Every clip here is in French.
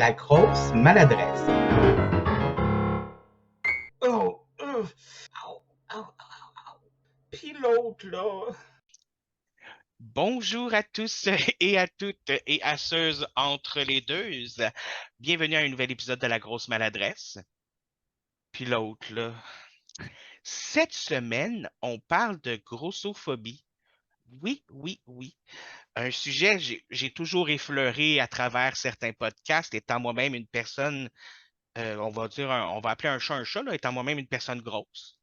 la grosse maladresse. Oh, au, au, au. Puis l'autre, là. Bonjour à tous et à toutes et à ceux entre les deux. Bienvenue à un nouvel épisode de La Grosse Maladresse. Puis l'autre, là. Cette semaine, on parle de grossophobie. Oui, oui, oui. Un sujet que j'ai toujours effleuré à travers certains podcasts, étant moi-même une personne, on va dire, on va appeler un chat, là, étant moi-même une personne grosse.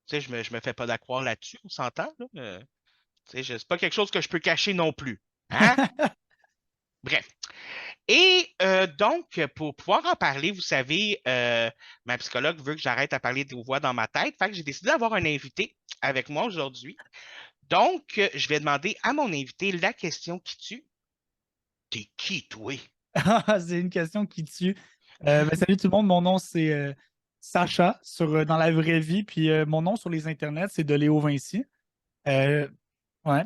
Tu sais, je me fais pas d'accroire là-dessus, on s'entend, là. Tu sais, c'est pas quelque chose que je peux cacher non plus. Hein? Bref. Et donc, pour pouvoir en parler, vous savez, ma psychologue veut que j'arrête à parler de voix dans ma tête. Fait que j'ai décidé d'avoir un invité avec moi aujourd'hui. Donc, je vais demander à mon invité la question qui tue. T'es qui, toi? C'est une question qui tue. Salut tout le monde, mon nom c'est Sacha dans la vraie vie, puis mon nom sur les internets c'est de Léo Vinci. Euh, ouais,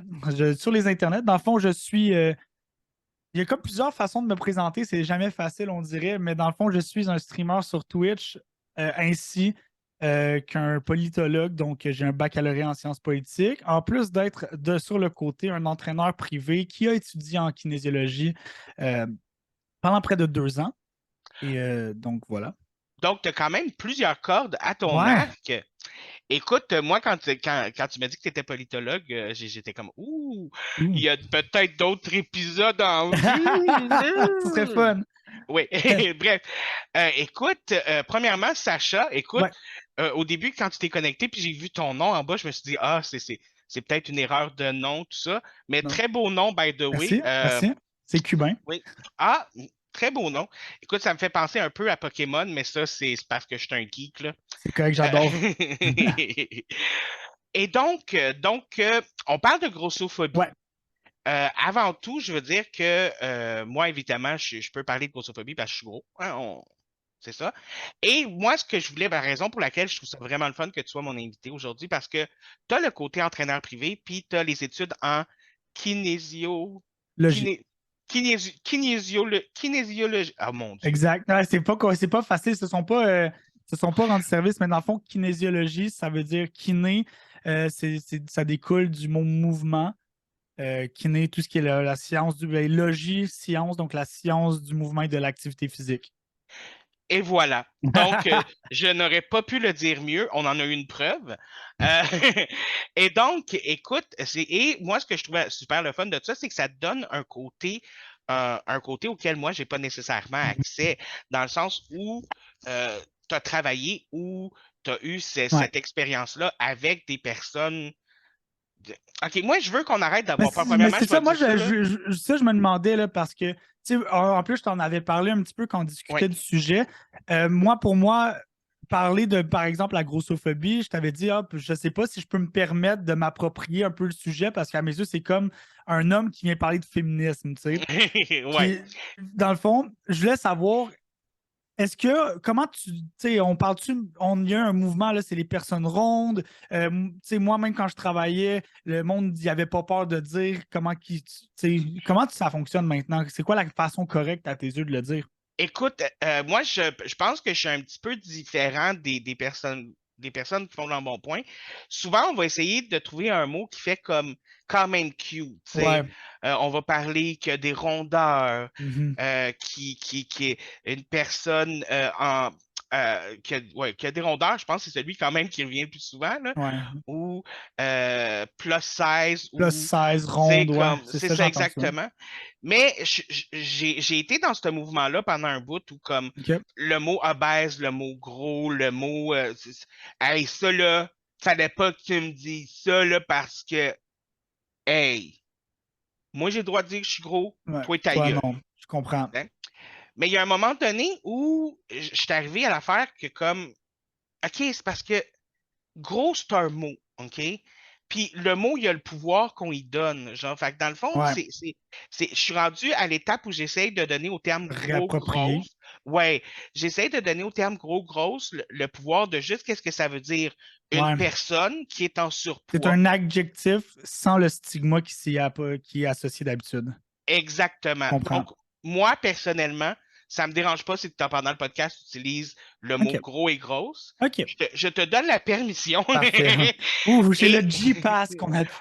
sur les internets, dans le fond, je suis. Il y a comme plusieurs façons de me présenter, c'est jamais facile, on dirait, mais dans le fond, je suis un streamer sur Twitch ainsi qu'un politologue, donc j'ai un baccalauréat en sciences politiques, en plus d'être sur le côté un entraîneur privé qui a étudié en kinésiologie euh, pendant près de 2 ans. Et donc voilà. Donc, tu as quand même plusieurs cordes à ton Ouais. arc. Écoute, moi, quand tu m'as dit que tu étais politologue, j'étais comme, ouh, il Ouh. y a peut-être d'autres épisodes en vue. Ce serait fun. Oui, bref. Écoute, premièrement, Sacha, écoute, Ouais. au début, quand tu t'es connecté, puis j'ai vu ton nom en bas, je me suis dit, ah, c'est peut-être une erreur de nom, tout ça. Mais Non. très beau nom, by the way. Merci. Merci. C'est cubain. Oui. Ah, très beau nom. Écoute, ça me fait penser un peu à Pokémon, mais ça, c'est parce que je suis un geek, là. C'est correct, j'adore. Euh, Et donc, on parle de grossophobie. Ouais. Avant tout, je veux dire que moi, évidemment, je peux parler de grossophobie parce que je suis gros. Hein, c'est ça. Et moi, ce que je voulais, la raison pour laquelle je trouve ça vraiment le fun que tu sois mon invité aujourd'hui, parce que tu as le côté entraîneur privé, puis tu as les études en kinésio... Logique. kiné- kinésiologie. Ah mon Dieu. Exact. Ouais, c'est pas facile. Ce sont pas rendus service, mais dans le fond, kinésiologie, ça veut dire kiné. Ça découle du mot mouvement. Kiné, tout ce qui est la science logie, science, donc la science du mouvement et de l'activité physique. Et voilà. Donc, je n'aurais pas pu le dire mieux. On en a eu une preuve. Euh, et donc, écoute, et moi, ce que je trouvais super le fun de ça, c'est que ça te donne un côté auquel moi, j'ai pas nécessairement accès, dans le sens où tu as travaillé, où tu as eu Ouais. cette expérience-là avec des personnes. OK, moi, je veux qu'on arrête Mais d'avoir peur. mais Premièrement, c'est je vais ça, moi, dire ça, là. je me demandais, là, parce que, tu sais, en plus, je t'en avais parlé un petit peu quand on Oui. discutait du sujet. Pour moi, parler de, par exemple, la grossophobie, je t'avais dit, ah, je sais pas si je peux me permettre de m'approprier un peu le sujet, parce qu'à mes yeux, c'est comme un homme qui vient parler de féminisme, tu sais. Ouais. Dans le fond, je voulais savoir, comment tu sais, il y a un mouvement, là, c'est les personnes rondes. Tu sais, moi-même, quand je travaillais, le monde, il n'y avait pas peur de dire comment ça fonctionne maintenant? C'est quoi la façon correcte à tes yeux de le dire? Écoute, moi, je pense que je suis un petit peu différent des personnes qui font le bon point. Souvent, on va essayer de trouver un mot qui fait comme quand même cute, tu sais. Ouais. On va parler que des rondeurs, Mhm. qui est une personne qui a des rondeurs, je pense que c'est celui quand même qui revient le plus souvent, là, Ouais. ou plus 16, Plus ou 16 tu sais, ronde, ouais. comme, C'est c'est ça, ça j'entends ça. exactement. Mais j'ai été dans ce mouvement-là pendant un bout où comme OK. le mot obèse, le mot gros, le mot hey, ça là, fallait pas que tu me dises ça là parce que hey, moi j'ai le droit de dire que je suis gros, Ouais. toi ta Toi, gueule. non. Je comprends. Hein? Mais il y a un moment donné où je suis arrivé à l'affaire que comme OK, c'est parce que gros, c'est un mot, OK? Puis le mot, il a le pouvoir qu'on y donne. Genre, fait que dans le fond, Ouais. je suis rendu à l'étape où j'essaye de donner au terme gros, Réapproprier. grosse. Ouais, j'essaye de donner au terme gros, grosse le pouvoir de juste qu'est-ce que ça veut dire une Ouais. personne qui est en C'est surpoids. un adjectif sans le stigma qui est associé d'habitude. Exactement. Je comprends. Donc, moi, personnellement, Ça me dérange pas si pendant le podcast, tu utilises le mot OK. gros et grosse. OK. Je te donne la permission. Parfait. Ouh, j'ai Et le G-Pass qu'on appelle.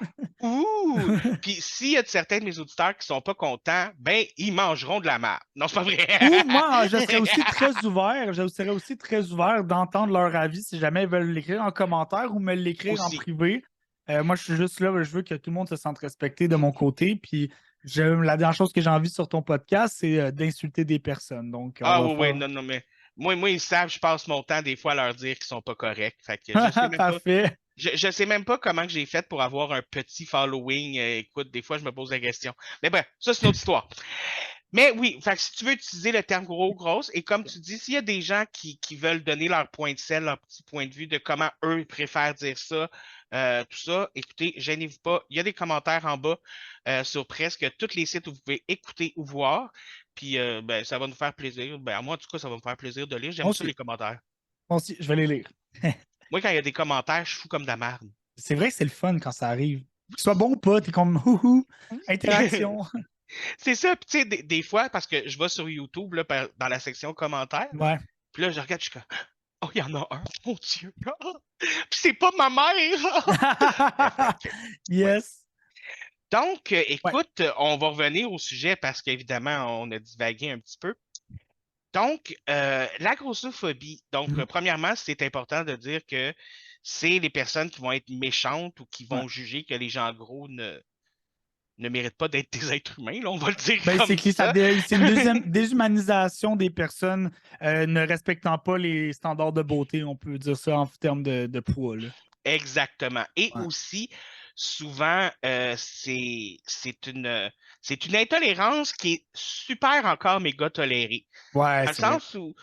ouh! Puis s'il y a certains de mes auditeurs qui sont pas contents, ben ils mangeront de la merde. Non, c'est pas vrai. Ou moi, je serais aussi très ouvert. Je serais aussi très ouvert d'entendre leur avis si jamais ils veulent l'écrire en commentaire ou me l'écrire en Aussi. privé. Moi, je suis juste là, je veux que tout le monde se sente respecté de mon côté. Puis la dernière chose que j'ai envie sur ton podcast, c'est d'insulter des personnes. Donc, on Ah va oui, oui, faire. non, non, mais moi, ils savent, je passe mon temps des fois à leur dire qu'ils sont pas corrects. Fait que je sais même pas. Parfait. Je sais même pas comment que j'ai fait pour avoir un petit following. Écoute, des fois, je me pose la question. Mais bref, ça, c'est une autre histoire. Mais oui, fait que si tu veux utiliser le terme gros, grosse, et comme tu dis, s'il y a des gens qui veulent donner leur point de sel, leur petit point de vue de comment eux préfèrent dire ça, tout ça, écoutez, gênez-vous pas. Il y a des commentaires en bas sur presque tous les sites où vous pouvez écouter ou voir. Puis ben, ça va nous faire plaisir. Ben, à moi, en tout cas, ça va me faire plaisir de lire. J'aime Moi ça, aussi. les commentaires. Moi aussi, je vais les lire. Moi, quand il y a des commentaires, je suis fou comme de la merde. C'est vrai que c'est le fun quand ça arrive. Que ce soit bon ou pas, t'es comme houhou, interaction. C'est ça, puis tu sais, des fois, parce que je vais sur YouTube, là, dans la section commentaires, Ouais. puis là, je regarde, je suis comme, oh, il y en a un, mon Dieu. Puis c'est pas ma mère. Yes. Donc, écoute, on va revenir au sujet parce qu'évidemment, on a divagué un petit peu. Donc, la grossophobie. Donc, Mhm. premièrement, c'est important de dire que c'est les personnes qui vont être méchantes ou qui vont Ouais. juger que les gens gros ne méritent pas d'être des êtres humains, là, on va le dire Ben, comme c'est que ça. c'est une deuxième déshumanisation des personnes ne respectant pas les standards de beauté, on peut dire ça en termes de poids. Là. Exactement. Et Ouais. aussi, souvent, c'est une intolérance qui est super encore méga tolérée. Ouais, Dans le c'est vrai. sens où,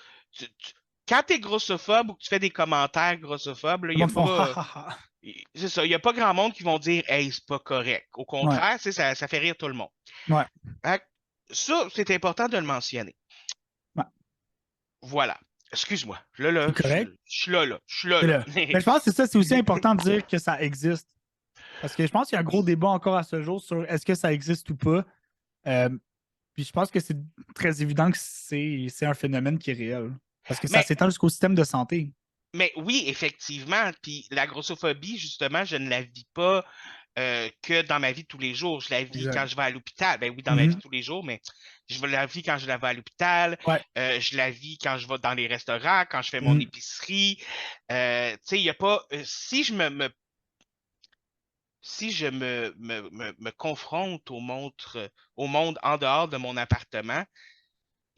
quand tu es grossophobe ou que tu fais des commentaires grossophobes, Le il n'y a monde font ha pas. ha ha. C'est ça, il n'y a pas grand monde qui vont dire Hey, c'est pas correct. Au Ouais, contraire, tu sais, ça fait rire tout le monde. ouais, Fait que ça, c'est important de le mentionner. ouais. Voilà. Excuse-moi. Là, C'est correct. je suis là. Je suis là, C'est là. là. Ben, je pense que c'est aussi important de dire que ça existe. Parce que je pense qu'il y a un gros Oui. débat encore à ce jour sur est-ce que ça existe ou pas. Euh, Puis je pense que c'est très évident que c'est un phénomène qui est réel. Parce que ça Mais s'étend jusqu'au système de santé. Mais oui, effectivement. Puis la grossophobie, justement, je ne la vis pas que dans ma vie de tous les jours. Je la vis quand Exact. je vais à l'hôpital. Ben oui, dans ma vie de Mhm. tous les jours, mais la vis quand je la vais à l'hôpital. Ouais. Je la vis quand je vais dans les restaurants, quand je fais mon Mhm. épicerie. Tu sais, il n'y a pas. Si je me confronte au monde en dehors de mon appartement,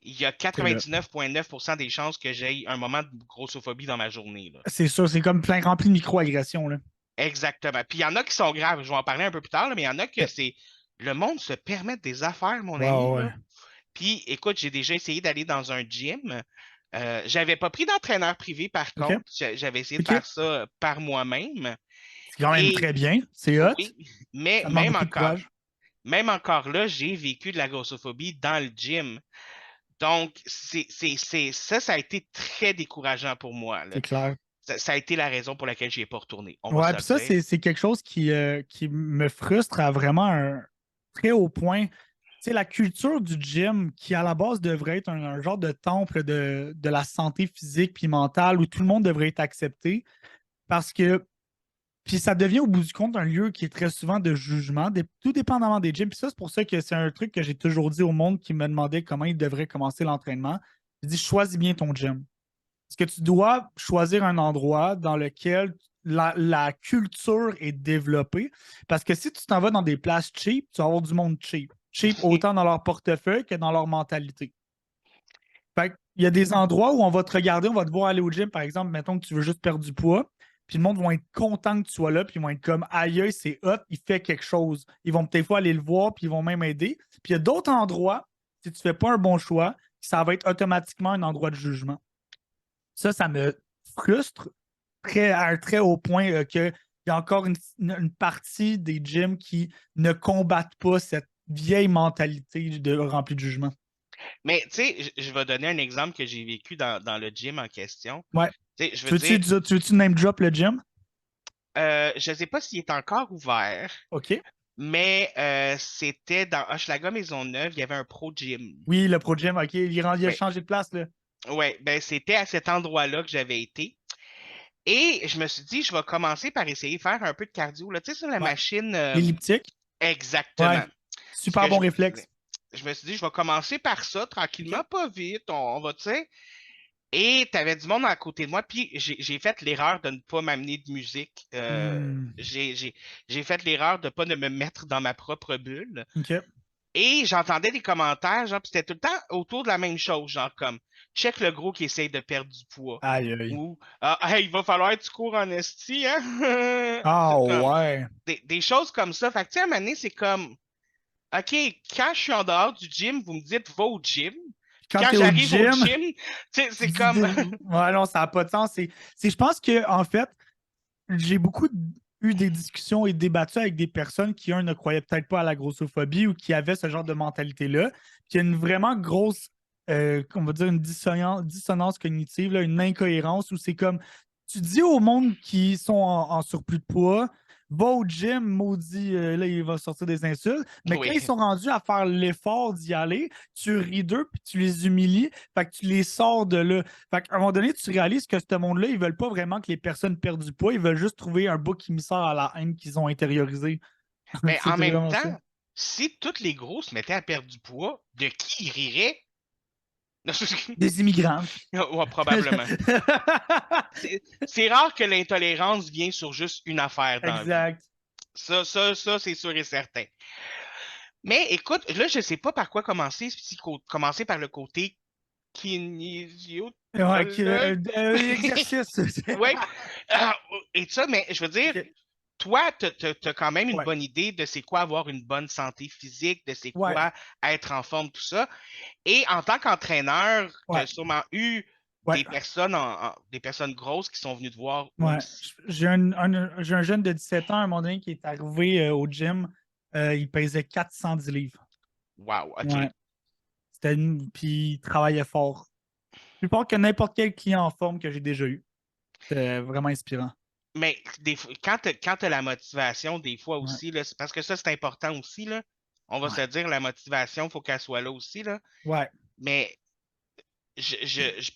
il y a C'est là. 99,9% des chances que j'aie un moment de grossophobie dans ma journée, là. C'est sûr, c'est comme plein rempli de micro-agressions. Là. Exactement. Puis il y en a qui sont graves, je vais en parler un peu plus tard, là, mais il y en a que Ok. c'est. Le monde se permet des affaires, mon Ouais, ami, ouais. là. Puis écoute, j'ai déjà essayé d'aller dans un gym. J'avais pas pris d'entraîneur privé, par OK. contre. J'avais essayé de OK. faire ça par moi-même. C'est quand même Et très bien. C'est hot. oui, mais Ça demande beaucoup de courage. même encore là, j'ai vécu de la grossophobie dans le gym. Donc, ça a été très décourageant pour moi, là. C'est clair. Ça a été la raison pour laquelle je n'y ai pas retourné. On va Ouais, se puis le ça, dire. c'est quelque chose qui me frustre à vraiment un très haut point. Tu sais, la culture du gym, qui à la base devrait être un genre de temple de la santé physique puis mentale où tout le monde devrait être accepté. Parce que, puis ça devient au bout du compte un lieu qui est très souvent de jugement, tout dépendamment des gyms. Puis ça, c'est pour ça que c'est un truc que j'ai toujours dit au monde qui me demandait comment il devrait commencer l'entraînement. Je dis, choisis bien ton gym. Parce que tu dois choisir un endroit dans lequel la culture est développée. Parce que si tu t'en vas dans des places cheap, tu vas avoir du monde cheap. Cheap autant dans leur portefeuille que dans leur mentalité. Fait il y a des endroits où on va te regarder, on va te voir aller au gym, par exemple, mettons que tu veux juste perdre du poids, puis le monde va être content que tu sois là, puis ils vont être comme aïe, c'est hot, il fait quelque chose. Ils vont peut-être aller le voir, puis ils vont même aider. Puis il y a d'autres endroits, si tu ne fais pas un bon choix, ça va être automatiquement un endroit de jugement. Ça me frustre à un très haut point qu'il y a encore une partie des gyms qui ne combattent pas cette vieille mentalité remplie de jugement. Mais tu sais, je vais donner un exemple que j'ai vécu dans le gym en question. Ouais. Tu sais, je Tu veux dire, veux-tu name drop le gym? je ne sais pas s'il est encore ouvert, OK. mais c'était dans Hochelaga Maisonneuve, il y avait un Pro Gym. Oui, le Pro Gym, OK. Il a Ben, changé de place, là. ouais, ben c'était à cet endroit-là que j'avais été. Et je me suis dit, je vais commencer par essayer de faire un peu de cardio. Là, tu sais, sur la Ouais. machine. L'elliptique? Ouais. Exactement. Ce Super que bon je me réflexe. disais. Je me suis dit, je vais commencer par ça, tranquillement, OK. pas vite. On va, tu sais. Et tu avais du monde à côté de moi, puis j'ai fait l'erreur de ne pas m'amener de musique. Hmm. J'ai fait l'erreur de ne pas me mettre dans ma propre bulle. OK. Et j'entendais des commentaires, genre, puis c'était tout le temps autour de la même chose, genre comme check le gros qui essaye de perdre du poids. Aïe, aïe. Ou hey, il va falloir que tu cours en esti, hein? Ah, Comme ouais. des choses comme ça. Fait que tu sais, à un moment donné, c'est comme OK, quand je suis en dehors du gym, vous me dites va au gym. Quand Quand t'es au j'arrive au gym, gym, tu sais, tu c'est dis comme ouais, non, ça n'a pas de sens. Je pense que, en fait, j'ai beaucoup eu des discussions et débattu avec des personnes qui, ne croyaient peut-être pas à la grossophobie ou qui avaient ce genre de mentalité-là, qui a une vraiment grosse, on va dire, une dissonance cognitive, là, une incohérence où c'est comme, tu dis au monde qui sont en surplus de poids, va au gym, maudit, là, il va sortir des insultes, mais quand oui. ils sont rendus à faire l'effort d'y aller, tu ris d'eux puis tu les humilies, fait que tu les sors de là. Fait qu'à un moment donné, tu réalises que ce monde-là, ils veulent pas vraiment que les personnes perdent du poids, ils veulent juste trouver un bouc émissaire à la haine qu'ils ont intériorisée. Mais C'est en même vraiment ça. temps, si toutes les gros se mettaient à perdre du poids, de qui ils riraient? Des immigrants. Ouais, probablement. C'est rare que l'intolérance vienne sur juste une affaire dans la vie. Exact. Ça, c'est sûr et certain. Mais écoute, là, je sais pas par quoi commencer, si commencer par le côté Ouais, kinésiologue. exercice. Ouais. Ah, et ça, mais je veux dire, Ok. toi, t'as quand même une Ouais. bonne idée de c'est quoi avoir une bonne santé physique, de c'est Ouais. quoi être en forme, tout ça. Et en tant qu'entraîneur, tu Ouais. as sûrement eu Ouais. des personnes grosses qui sont venues te voir Ouais. aussi. J'ai j'ai un jeune de 17 ans à un moment donné qui est arrivé au gym. Il pesait 410 livres. Wow, Ouais. OK. Puis il travaillait fort. Plus fort que n'importe quel client en forme que j'ai déjà eu. C'était vraiment inspirant. Mais quand t'as la motivation, des fois Ouais. aussi, là, parce que ça, c'est important aussi, là. On va se Ouais. le dire, la motivation, il faut qu'elle soit là aussi, là. Ouais. Mais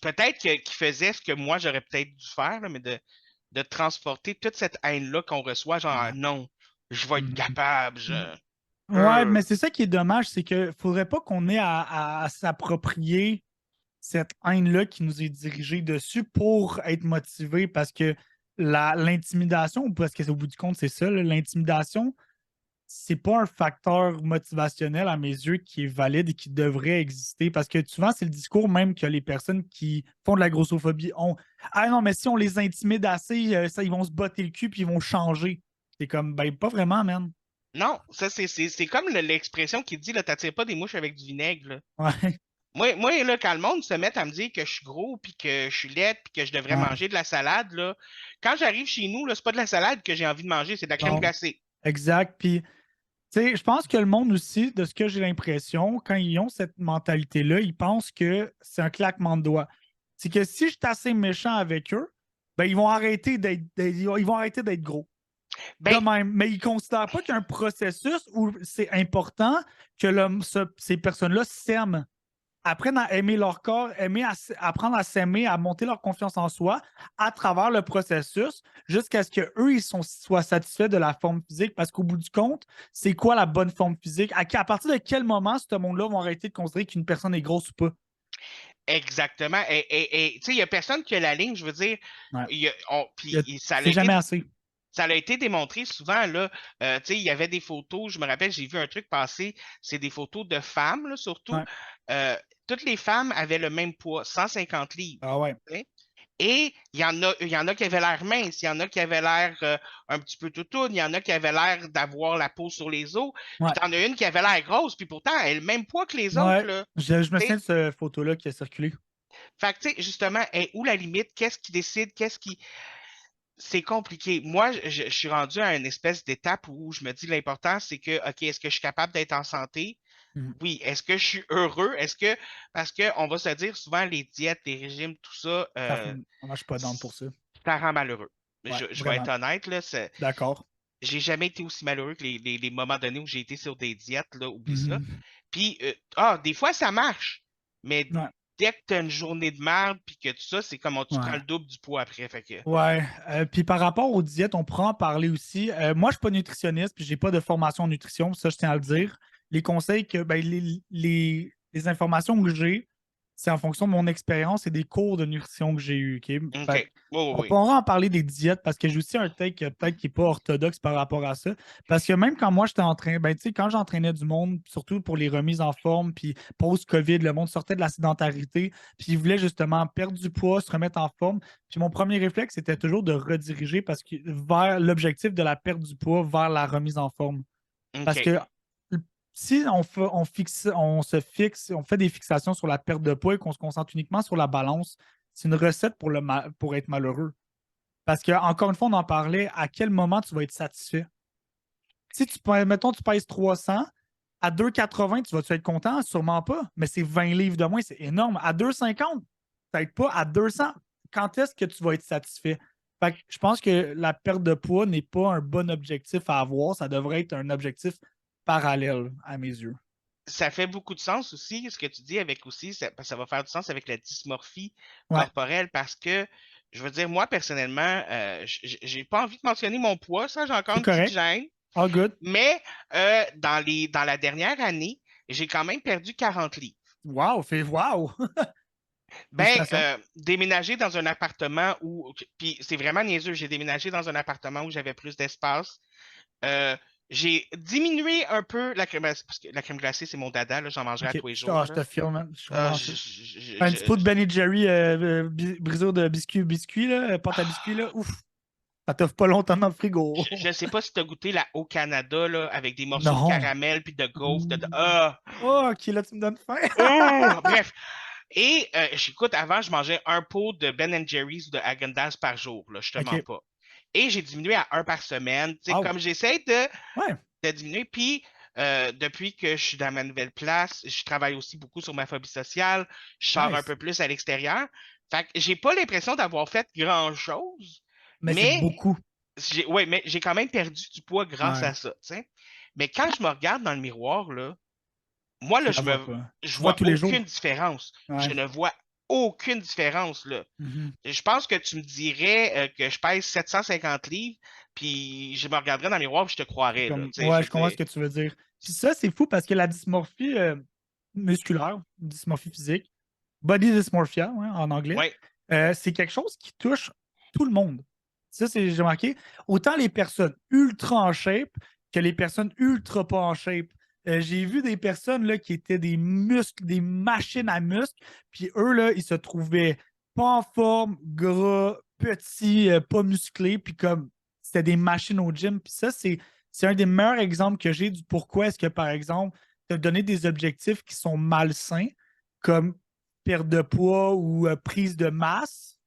peut-être qu'il faisait ce que moi, j'aurais peut-être dû faire, là, mais de transporter toute cette haine-là qu'on reçoit, genre, ah, Ouais. non, je vais être Mhm. capable, Ouais, mais c'est ça qui est dommage, c'est qu'il ne faudrait pas qu'on ait à s'approprier cette haine-là qui nous est dirigée dessus pour être motivé parce que l'intimidation, parce que au bout du compte, c'est ça, là, l'intimidation, c'est pas un facteur motivationnel à mes yeux qui est valide et qui devrait exister parce que souvent, c'est le discours même que les personnes qui font de la grossophobie ont. Ah non, mais si on les intimide assez, ça, ils vont se botter le cul puis ils vont changer. C'est comme, ben, pas vraiment, man. Non, ça, c'est comme l'expression qui dit, là, t'attires pas des mouches avec du vinaigre, là. Ouais, Moi, là, quand le monde se met à me dire que je suis gros, puis que je suis laide, puis que je devrais ouais, manger de la salade, là, quand j'arrive chez nous, là, c'est pas de la salade que j'ai envie de manger, c'est de la crème non, glacée. exact. Puis, tu sais, je pense que le monde aussi, de ce que j'ai l'impression, quand ils ont cette mentalité-là, ils pensent que c'est un claquement de doigts. C'est que si je suis assez méchant avec eux, ben, ils vont arrêter ils vont arrêter d'être gros. De Ben, même, mais ils ne considèrent pas qu'il y a un processus où c'est important que ces personnes-là s'aiment, apprennent à aimer leur corps, apprendre à s'aimer, à monter leur confiance en soi à travers le processus jusqu'à ce qu'eux, soient satisfaits de la forme physique. Parce qu'au bout du compte, c'est quoi la bonne forme physique? À partir de quel moment ce monde-là vont arrêter de considérer qu'une personne est grosse ou pas? exactement. Et tu sais, il y a personne qui a la ligne, je veux dire, Ouais. puis C'est jamais assez. ça a été démontré souvent, là, tu sais, il y avait des photos, je me rappelle, j'ai vu un truc passer, c'est des photos de femmes, là, surtout. Ouais. Euh, Toutes les femmes avaient le même poids, 150 livres. Ah ouais. Tu sais. Et il y en a qui avaient l'air minces, il y en a qui avaient l'air un petit peu toutoune, il y en a qui avaient l'air d'avoir la peau sur les os, puis Ouais. t'en as une qui avait l'air grosse, puis pourtant, elle a le même poids que les autres, Ouais. là. Je me Tu sais. souviens de cette photo-là qui a circulé. Fait que, tu sais, justement, où la limite? Qu'est-ce qui décide? Qu'est-ce qui. C'est compliqué. Moi, je suis rendu à une espèce d'étape où je me dis l'important, c'est que, OK, est-ce que je suis capable d'être en santé? Mhm. Oui. Est-ce que je suis heureux? Parce qu'on va se dire souvent, les diètes, les régimes, tout ça, Moi, je suis pas down pour ça. ça rend malheureux. Ouais, Je vais être vraiment. honnête, là, D'accord. j'ai jamais été aussi malheureux que les moments donnés où j'ai été sur des diètes, là, oublie ça. Mhm. Puis, des fois, ça marche, mais Ouais, dès que tu as une journée de merde, puis que tout ça, c'est comme tu prends ouais. le double du poids après. Fait que, Ouais. Puis par rapport aux diètes, on pourra en parler aussi. Moi, je ne suis pas nutritionniste, puis j'ai pas de formation en nutrition, ça, je tiens à le dire. Les conseils que, ben, les informations que j'ai, c'est en fonction de mon expérience et des cours de nutrition que j'ai eus. OK? OK. Fait que Oui, oui, on oui. pourra en parler des diètes parce que j'ai aussi un take peut-être qui n'est pas orthodoxe par rapport à ça. Parce que même quand moi j'étais en train, ben, tu sais, quand j'entraînais du monde, surtout pour les remises en forme, puis post-COVID, le monde sortait de la sédentarité, puis ils voulaient justement perdre du poids, se remettre en forme. Puis mon premier réflexe, c'était toujours de rediriger parce que vers l'objectif de la perte du poids vers la remise en forme. Parce OK. que si on fait des fixations sur la perte de poids et qu'on se concentre uniquement sur la balance, c'est une recette pour être malheureux. Parce que, encore une fois, on en parlait, à quel moment tu vas être satisfait? Si mettons, tu pèses 300, à 2,80, tu vas-tu être content? Sûrement pas, mais c'est 20 livres de moins, c'est énorme. À 2,50, peut-être pas. À 200, quand est-ce que tu vas être satisfait? Fait que je pense que la perte de poids n'est pas un bon objectif à avoir. Ça devrait être un objectif parallèle à mes yeux. Ça fait beaucoup de sens aussi, ce que tu dis avec aussi, ça va faire du sens avec la dysmorphie Ouais, corporelle parce que, je veux dire, moi, personnellement, j'ai pas envie de mentionner mon poids, ça, j'ai encore c'est une petite correct. gêne, All good. mais dans la dernière année, j'ai quand même perdu 40 livres. Wow! Ben, Félicitations. déménager dans un appartement puis c'est vraiment niaiseux, j'ai déménagé dans un appartement où j'avais plus d'espace. Euh, j'ai diminué un peu la crème glacée, parce que la crème glacée, c'est mon dada, là, j'en mangerai à OK. tous les jours, Je là. te filme, man. Je suis Ah, vraiment sûr. Un petit pot de Ben Jerry brisure de biscuit, là, pâte à biscuit, là. Ouf, ça t'offre pas longtemps dans le frigo. je sais pas si tu as goûté la au Canada, là, avec des morceaux de Non. caramel puis de gaufre. Ouh. Ah! Oh, OK, là, tu me donnes faim. Oh! Bref. Et j'écoute, avant, je mangeais un pot de Ben Jerry's ou de Häagen-Dazs par jour, là, je te mens OK. pas. Et j'ai diminué à un par semaine. Tu sais, Wow. comme j'essaie Ouais. de diminuer. Puis, depuis que je suis dans ma nouvelle place, je travaille aussi beaucoup sur ma phobie sociale. Je sors un Nice. peu plus à l'extérieur. Fait que j'ai pas l'impression d'avoir fait grand-chose, Mais c'est mais beaucoup. ouais, mais j'ai quand même perdu du poids grâce Ouais. à ça, tu sais. Mais quand je me regarde dans le miroir, là, moi, là, Tu la vois pas. je Tu vois vois tous les jours. aucune différence. Ouais. Je ne vois aucune différence, là. Mhm. Je pense que tu me dirais que je pèse 750 livres, puis je me regarderais dans le miroir, puis je te croirais, là. Tu sais, Ouais, je je veux comprends dire. ce que tu veux dire. Puis ça, c'est fou parce que la dysmorphie musculaire, dysmorphie physique, body dysmorphia, ouais, en anglais, Ouais. c'est quelque chose qui touche tout le monde. Ça, j'ai remarqué. Autant les personnes ultra en shape que les personnes ultra pas en shape. J'ai vu des personnes là, qui étaient des muscles, des machines à muscles, puis eux, là, ils se trouvaient pas en forme, gras, petits, pas musclés, puis comme c'était des machines au gym. Puis ça, c'est un des meilleurs exemples que j'ai du pourquoi est-ce que, par exemple, te donner des objectifs qui sont malsains, comme perte de poids ou prise de masse,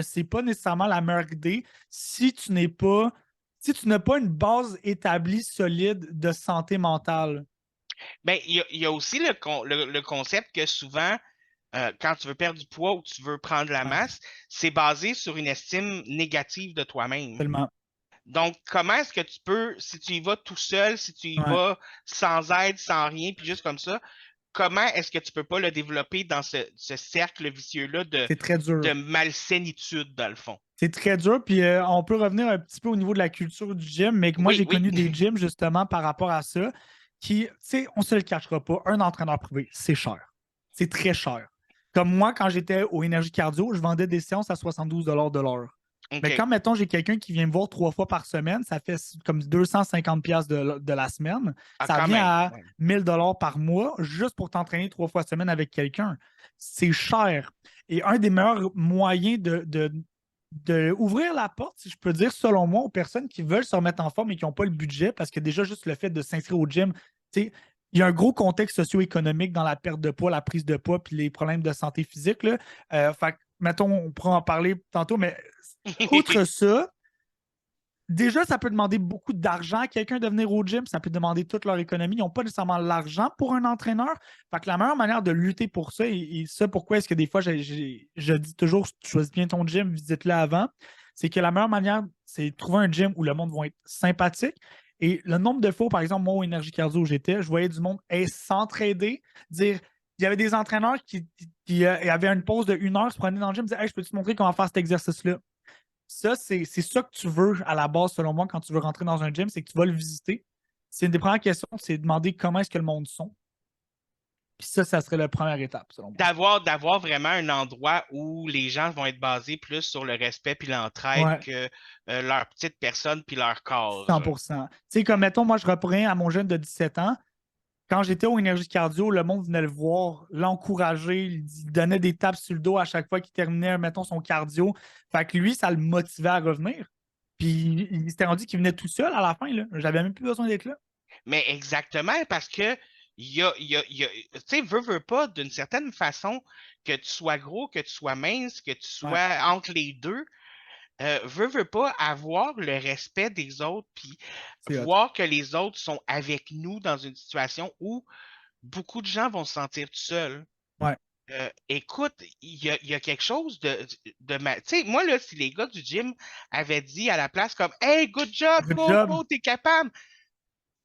c'est pas nécessairement la meilleure idée si tu n'as pas une base établie solide de santé mentale. Ben, il y a aussi le concept que souvent, quand tu veux perdre du poids ou tu veux prendre la Ouais, masse, c'est basé sur une estime négative de toi-même. tellement. Donc, comment est-ce que tu peux, si tu y vas tout seul, si tu y Ouais, vas sans aide, sans rien, puis juste comme ça, comment est-ce que tu peux pas le développer dans ce cercle vicieux-là c'est très de dur. malsainitude, dans le fond? C'est très dur. Puis on peut revenir un petit peu au niveau de la culture du gym, mais que moi, Oui, j'ai oui. connu des gyms justement par rapport à ça, qui, tu sais, on se le cachera pas, un entraîneur privé, c'est cher. C'est très cher. Comme moi, quand j'étais au Énergie Cardio, je vendais des séances à 72 de l'heure. Mais OK. quand, mettons, j'ai quelqu'un qui vient me voir 3 fois par semaine, ça fait comme 250 de la semaine. Ah, Ça quand vient même. à Ouais. 1000 par mois juste pour t'entraîner 3 fois semaine avec quelqu'un. C'est cher. Et un des meilleurs moyens de ouvrir la porte, si je peux dire, selon moi, aux personnes qui veulent se remettre en forme et qui n'ont pas le budget, parce que déjà, juste le fait de s'inscrire au gym, tu sais, il y a un gros contexte socio-économique dans la perte de poids, la prise de poids, puis les problèmes de santé physique. Là. Fait que, mettons, on pourra en parler tantôt, mais outre ça, déjà, ça peut demander beaucoup d'argent à quelqu'un de venir au gym, ça peut demander toute leur économie. Ils n'ont pas nécessairement l'argent pour un entraîneur. Fait que la meilleure manière de lutter pour ça, et ça, pourquoi est-ce que des fois, je dis toujours, choisis bien ton gym, visite-le avant, c'est que la meilleure manière, c'est de trouver un gym où le monde va être sympathique. Et le nombre de fois, par exemple, moi, au Énergie Cardio où j'étais, je voyais du monde s'entraider, dire. Il y avait des entraîneurs qui avaient une pause de 1 heure, se prenaient dans le gym et disaient Hey, je peux te montrer comment faire cet exercice-là. Ça, c'est ça que tu veux à la base, selon moi, quand tu veux rentrer dans un gym, c'est que tu vas le visiter. C'est une des premières questions, c'est de demander comment est-ce que le monde sont. Puis ça serait la première étape, selon moi. D'avoir vraiment un endroit où les gens vont être basés plus sur le respect puis l'entraide Ouais, que leur petite personne puis leur corps. 100%. Tu sais, comme mettons, moi, je reprends à mon jeune de 17 ans. Quand j'étais au Énergie Cardio, le monde venait le voir, l'encourager, il donnait des tapes sur le dos à chaque fois qu'il terminait, mettons, son cardio. Fait que lui, ça le motivait à revenir. Puis il s'était rendu qu'il venait tout seul à la fin, là. J'avais même plus besoin d'être là. Mais exactement, parce que tu sais, veux pas, d'une certaine façon, que tu sois gros, que tu sois mince, que tu Ouais, sois entre les deux, veux pas avoir le respect des autres, puis c'est hot. voir que les autres sont avec nous dans une situation où beaucoup de gens vont se sentir tout seuls. Ouais. Écoute, il y a quelque chose tu sais, moi, là, si les gars du gym avaient dit à la place comme Hey, good job, Good job. go, t'es capable.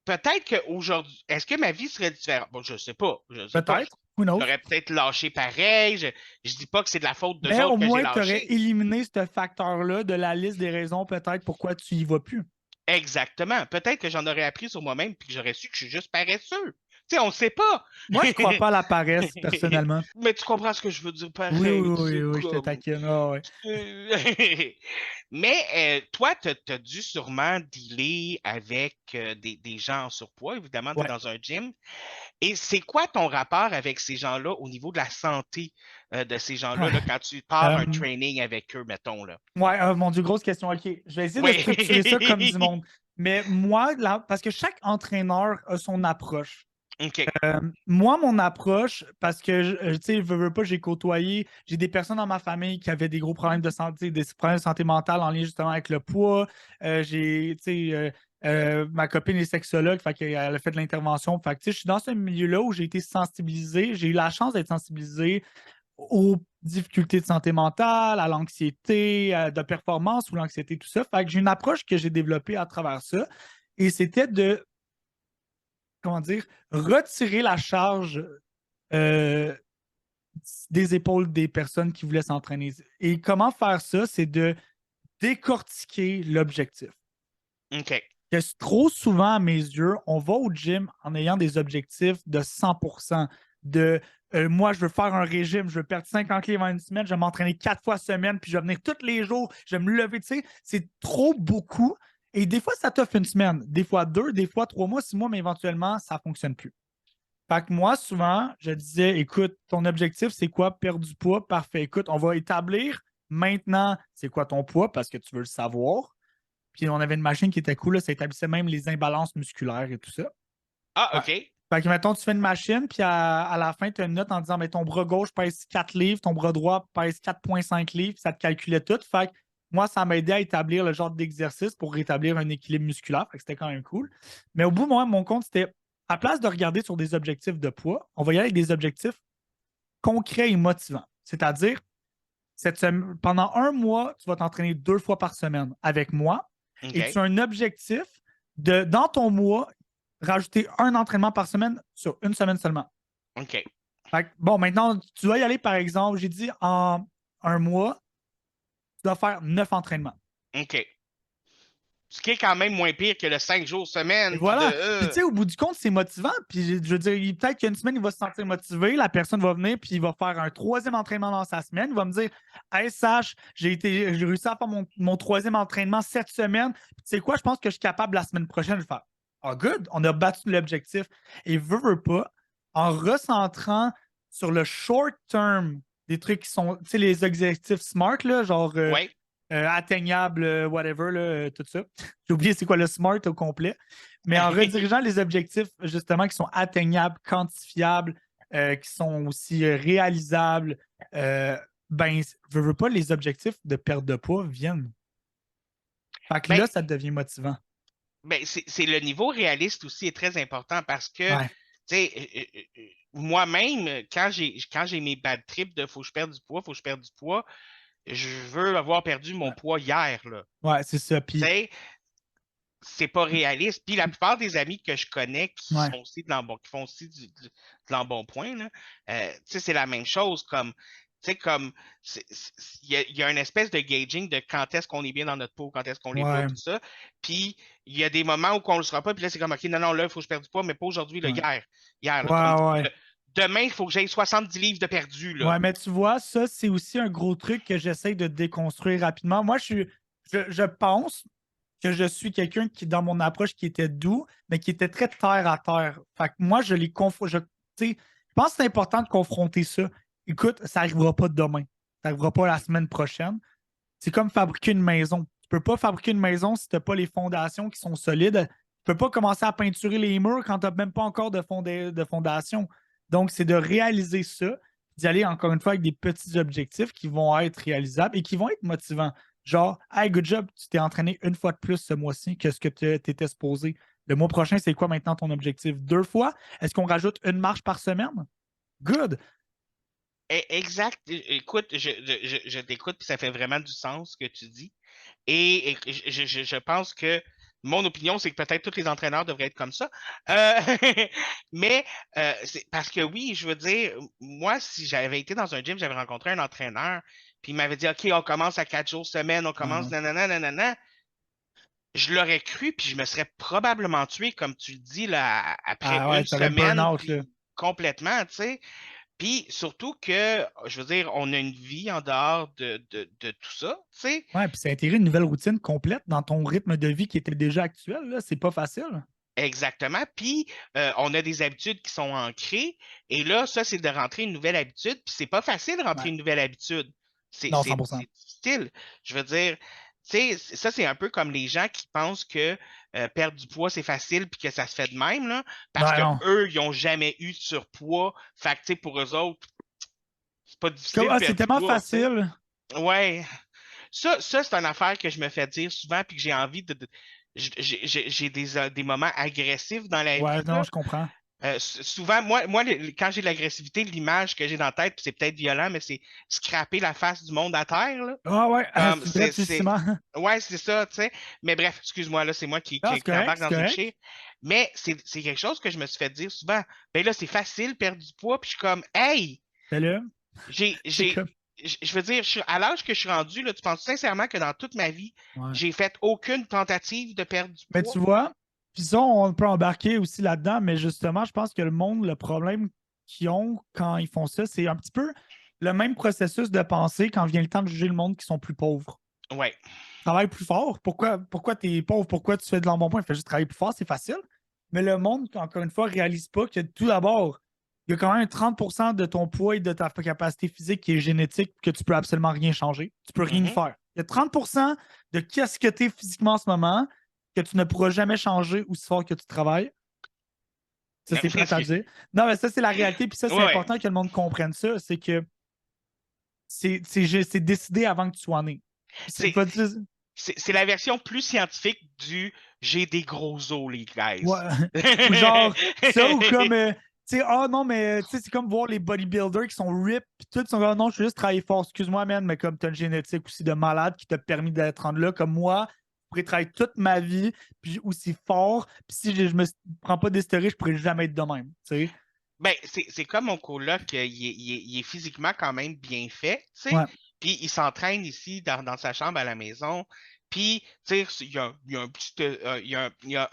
Peut-être qu'aujourd'hui, est-ce que ma vie serait différente? Bon, je sais pas. Je sais pas. Peut-être. Who knows? J'aurais peut-être lâché pareil. Je dis pas que c'est de la faute d'eux Mais au autres que j'ai moins, tu aurais lâché. éliminé ce facteur-là de la liste des raisons peut-être pourquoi tu y vas plus. Exactement. Peut-être que j'en aurais appris sur moi-même puis que j'aurais su que je suis juste paresseux. Tu sais, on ne sait pas. Moi, je crois pas à la paresse, personnellement. Mais tu comprends ce que je veux dire Oui, oui, pareil. oui, C'est oui, je te comme. taquine. Ah, ouais. Mais toi, tu as dû sûrement dealer avec des gens en surpoids. Évidemment, tu es Ouais. dans un gym. Et c'est quoi ton rapport avec ces gens-là au niveau de la santé de ces gens-là là, Ouais. quand tu pars un Euh, training avec eux, mettons là? ouais, mon Dieu, grosse question. OK. Je vais essayer de structurer ça comme du Oui. monde. Mais moi, parce que chaque entraîneur a son approche. OK. Moi, mon approche, parce que, tu sais, veux pas, j'ai côtoyé, j'ai des personnes dans ma famille qui avaient des gros problèmes de santé, des problèmes de santé mentale en lien justement avec le poids. J'ai, tu sais, ma copine est sexologue, fait qu'elle a fait de l'intervention. Fait que, tu sais, je suis dans ce milieu-là où j'ai été sensibilisé, j'ai eu la chance d'être sensibilisé aux difficultés de santé mentale, à l'anxiété, de performance ou l'anxiété, tout ça. Fait que j'ai une approche que j'ai développée à travers ça. Et c'était de comment dire, retirer la charge euh, des épaules des personnes qui voulaient s'entraîner. Et comment faire ça? C'est de décortiquer l'objectif. OK. Que trop souvent, à mes yeux, on va au gym en ayant des objectifs de 100%. De moi, je veux faire un régime, je veux perdre 50 livres en une semaine, je vais m'entraîner 4 fois semaine, puis je vais venir tous les jours, je vais me lever. Tu sais, c'est trop beaucoup. Et des fois, ça t'offre une semaine, des fois 2, des fois 3 mois, 6 mois, mais éventuellement, ça ne fonctionne plus. Fait que moi, souvent, je disais, écoute, ton objectif, c'est quoi? Perdre du poids. Parfait. Écoute, on va établir maintenant, c'est quoi ton poids parce que tu veux le savoir. Puis on avait une machine qui était cool, là, ça établissait même les imbalances musculaires et tout ça. Ah, Ouais. OK. Fait que, mettons, tu fais une machine, puis à la fin, tu as une note en disant, mais ton bras gauche pèse 4 livres, ton bras droit pèse 4,5 livres, puis ça te calculait tout. Fait que moi, ça m'aidait à établir le genre d'exercice pour rétablir un équilibre musculaire. Fait que c'était quand même cool. Mais au bout, moi, mon compte, c'était, à place de regarder sur des objectifs de poids, on va y aller avec des objectifs concrets et motivants. C'est-à-dire, pendant 1 mois, tu vas t'entraîner 2 fois par semaine avec moi et OK. tu as un objectif de, dans ton mois, rajouter un entraînement par semaine sur une semaine seulement. OK. Fait que, bon, maintenant, tu dois y aller, par exemple, j'ai dit en 1 mois, tu dois faire 9 entraînements. OK. Ce qui est quand même moins pire que le 5 jours Et semaine, puis voilà. Puis, tu sais, au bout du compte, c'est motivant. Puis, je veux dire, peut-être qu'une semaine, il va se sentir motivé. La personne va venir, puis il va faire un troisième entraînement dans sa semaine. Il va me dire Hey, Sach, j'ai réussi à faire mon troisième entraînement cette semaine. Puis, tu sais quoi, je pense que je suis capable la semaine prochaine de le faire. Ah, good, on a battu l'objectif. Et veut pas, en recentrant sur le short term des trucs qui sont, tu sais, les objectifs SMART, là, genre ouais. atteignable, whatever, là, tout ça. J'ai oublié c'est quoi le SMART au complet. Mais en redirigeant les objectifs, justement, qui sont atteignables, quantifiables, qui sont aussi réalisables, ben, veux pas, les objectifs de perte de poids viennent. Fait que Ben, là, ça devient motivant. ben c'est le niveau réaliste aussi est très important parce que, Ouais. tu sais, moi-même, quand j'ai mes bad trips de faut que je perde du poids, faut que je perde du poids, je veux avoir perdu mon poids hier, là. Ouais, c'est ça. Tu Puis, sais, c'est pas réaliste. Puis la plupart des amis que je connais qui ouais, sont aussi de qui font aussi de l'embonpoint, là, tu sais, c'est la même chose. Comme, tu sais, comme, il y a une espèce de gauging de quand est-ce qu'on est bien dans notre peau, quand est-ce qu'on l'est pas, ouais, tout ça. Puis il y a des moments où on le sera pas, puis là, c'est comme, OK, non, non, là, il faut que je perde du poids, mais pas aujourd'hui, là, ouais. hier. Hier, là, comme, Ouais, ouais. demain, il faut que j'aille 70 livres de perdu, là. Ouais, mais tu vois, ça, c'est aussi un gros truc que j'essaie de déconstruire rapidement. Moi, je pense que je suis quelqu'un qui, dans mon approche, qui était doux, mais qui était très terre à terre. Fait que moi, je les confonds. Je pense que c'est important de confronter ça. Écoute, ça n'arrivera pas demain. Ça n'arrivera pas la semaine prochaine. C'est comme fabriquer une maison. Tu peux pas fabriquer une maison si tu n'as pas les fondations qui sont solides. Tu peux pas commencer à peinturer les murs quand tu n'as même pas encore de fondation. Donc, c'est de réaliser ça, d'y aller encore une fois avec des petits objectifs qui vont être réalisables et qui vont être motivants. Genre, hey, good job, tu t'es entraîné une fois de plus ce mois-ci que ce que tu étais supposé. Le mois prochain, c'est quoi maintenant ton objectif? 2 fois? Est-ce qu'on rajoute une marche par semaine? Good. Exact. Écoute, je t'écoute, puis ça fait vraiment du sens ce que tu dis. Et je pense que mon opinion, c'est que peut-être tous les entraîneurs devraient être comme ça. Euh, mais c'est parce que oui, je veux dire, moi, si j'avais été dans un gym, j'avais rencontré un entraîneur, puis il m'avait dit, OK, on commence à 4 jours semaine, on Ouais, commence non. nanana, nanana. Je l'aurais cru, puis je me serais probablement tué, comme tu le dis, là, après Ah ouais, une tu aurais semaine, burn-out, là. puis complètement, tu sais. Puis surtout que, je veux dire, on a une vie en dehors de tout ça, tu sais. Ouais, puis c'est intégrer une nouvelle routine complète dans ton rythme de vie qui était déjà actuel, là. C'est pas facile. Exactement. Puis on a des habitudes qui sont ancrées. Et là, ça, c'est de rentrer une nouvelle habitude. Puis c'est pas facile de rentrer Ouais. une nouvelle habitude. Non, C'est 100%. difficile. Je veux dire, tu sais, ça, c'est un peu comme les gens qui pensent que perdre du poids, c'est facile puis que ça se fait de même, là, parce Ouais, que non. eux, ils n'ont jamais eu de surpoids. Fait que, tu sais, pour eux autres, c'est pas Comme, difficile de ah, c'est perdre du tellement poids, tu sais. facile. Ouais. Ça c'est une affaire que je me fais dire souvent, puis que j'ai envie j'ai des moments agressifs dans la Ouais, vie, non, là. je comprends. Souvent, quand j'ai de l'agressivité, l'image que j'ai dans la tête, puis c'est peut-être violent, mais c'est scraper la face du monde à terre, là. Ah ouais, Comme, c'est vrai, tu ciment. Ouais, c'est ça, tu sais. Mais bref, excuse-moi, là, c'est moi Non, qui embarque c'est dans une correct. chire. Mais c'est quelque chose que je me suis fait dire souvent. Ben là, c'est facile, perdre du poids, puis je suis comme, hey, C'est là. j'ai, C'est j'ai, comme. je veux dire, à l'âge que je suis rendu, là, tu penses sincèrement que dans toute ma vie, Ouais. j'ai fait aucune tentative de perdre du Mais poids? tu vois, puis ça, on peut embarquer aussi là-dedans, mais justement, je pense que le monde, le problème qu'ils ont quand ils font ça, c'est un petit peu le même processus de pensée quand vient le temps de juger le monde qui sont plus pauvres. Ouais. Travaille plus fort. Pourquoi tu es pauvre? Pourquoi tu fais de l'embonpoint? Fais juste travailler plus fort, c'est facile. Mais le monde, encore une fois, ne réalise pas que tout d'abord, il y a quand même 30% de ton poids et de ta capacité physique qui est génétique que tu peux absolument rien changer. Tu peux rien y Mhm. faire. Il y a 30% de qu'est-ce que tu es physiquement en ce moment que tu ne pourras jamais changer aussi fort que tu travailles. Ça, c'est plate à Excuse. dire. Non, mais ça, c'est la réalité. Puis ça, Ouais, c'est ouais. important que le monde comprenne ça. C'est que c'est décidé avant que tu sois né. C'est C'est pas juste. c'est la version plus scientifique du j'ai des gros os, les Ouais. guys. Ou genre, ça, ou comme, tu sais, ah non, mais tu sais, c'est comme voir les bodybuilders qui sont rip, puis tout, ils sont comme, ah non, je veux juste travailler fort, excuse-moi, man, mais comme tu as une génétique aussi de malade qui t'a permis d'être rendu là, comme moi, je pourrais travailler toute ma vie, puis aussi fort, puis si je me prends pas d'hystérie, je pourrais jamais être de même, tu sais. Ben, c'est comme mon coloc, il est physiquement quand même bien fait, tu sais. Ouais, Puis il s'entraîne ici dans sa chambre à la maison. Puis, tu sais, il y a un petit, il y a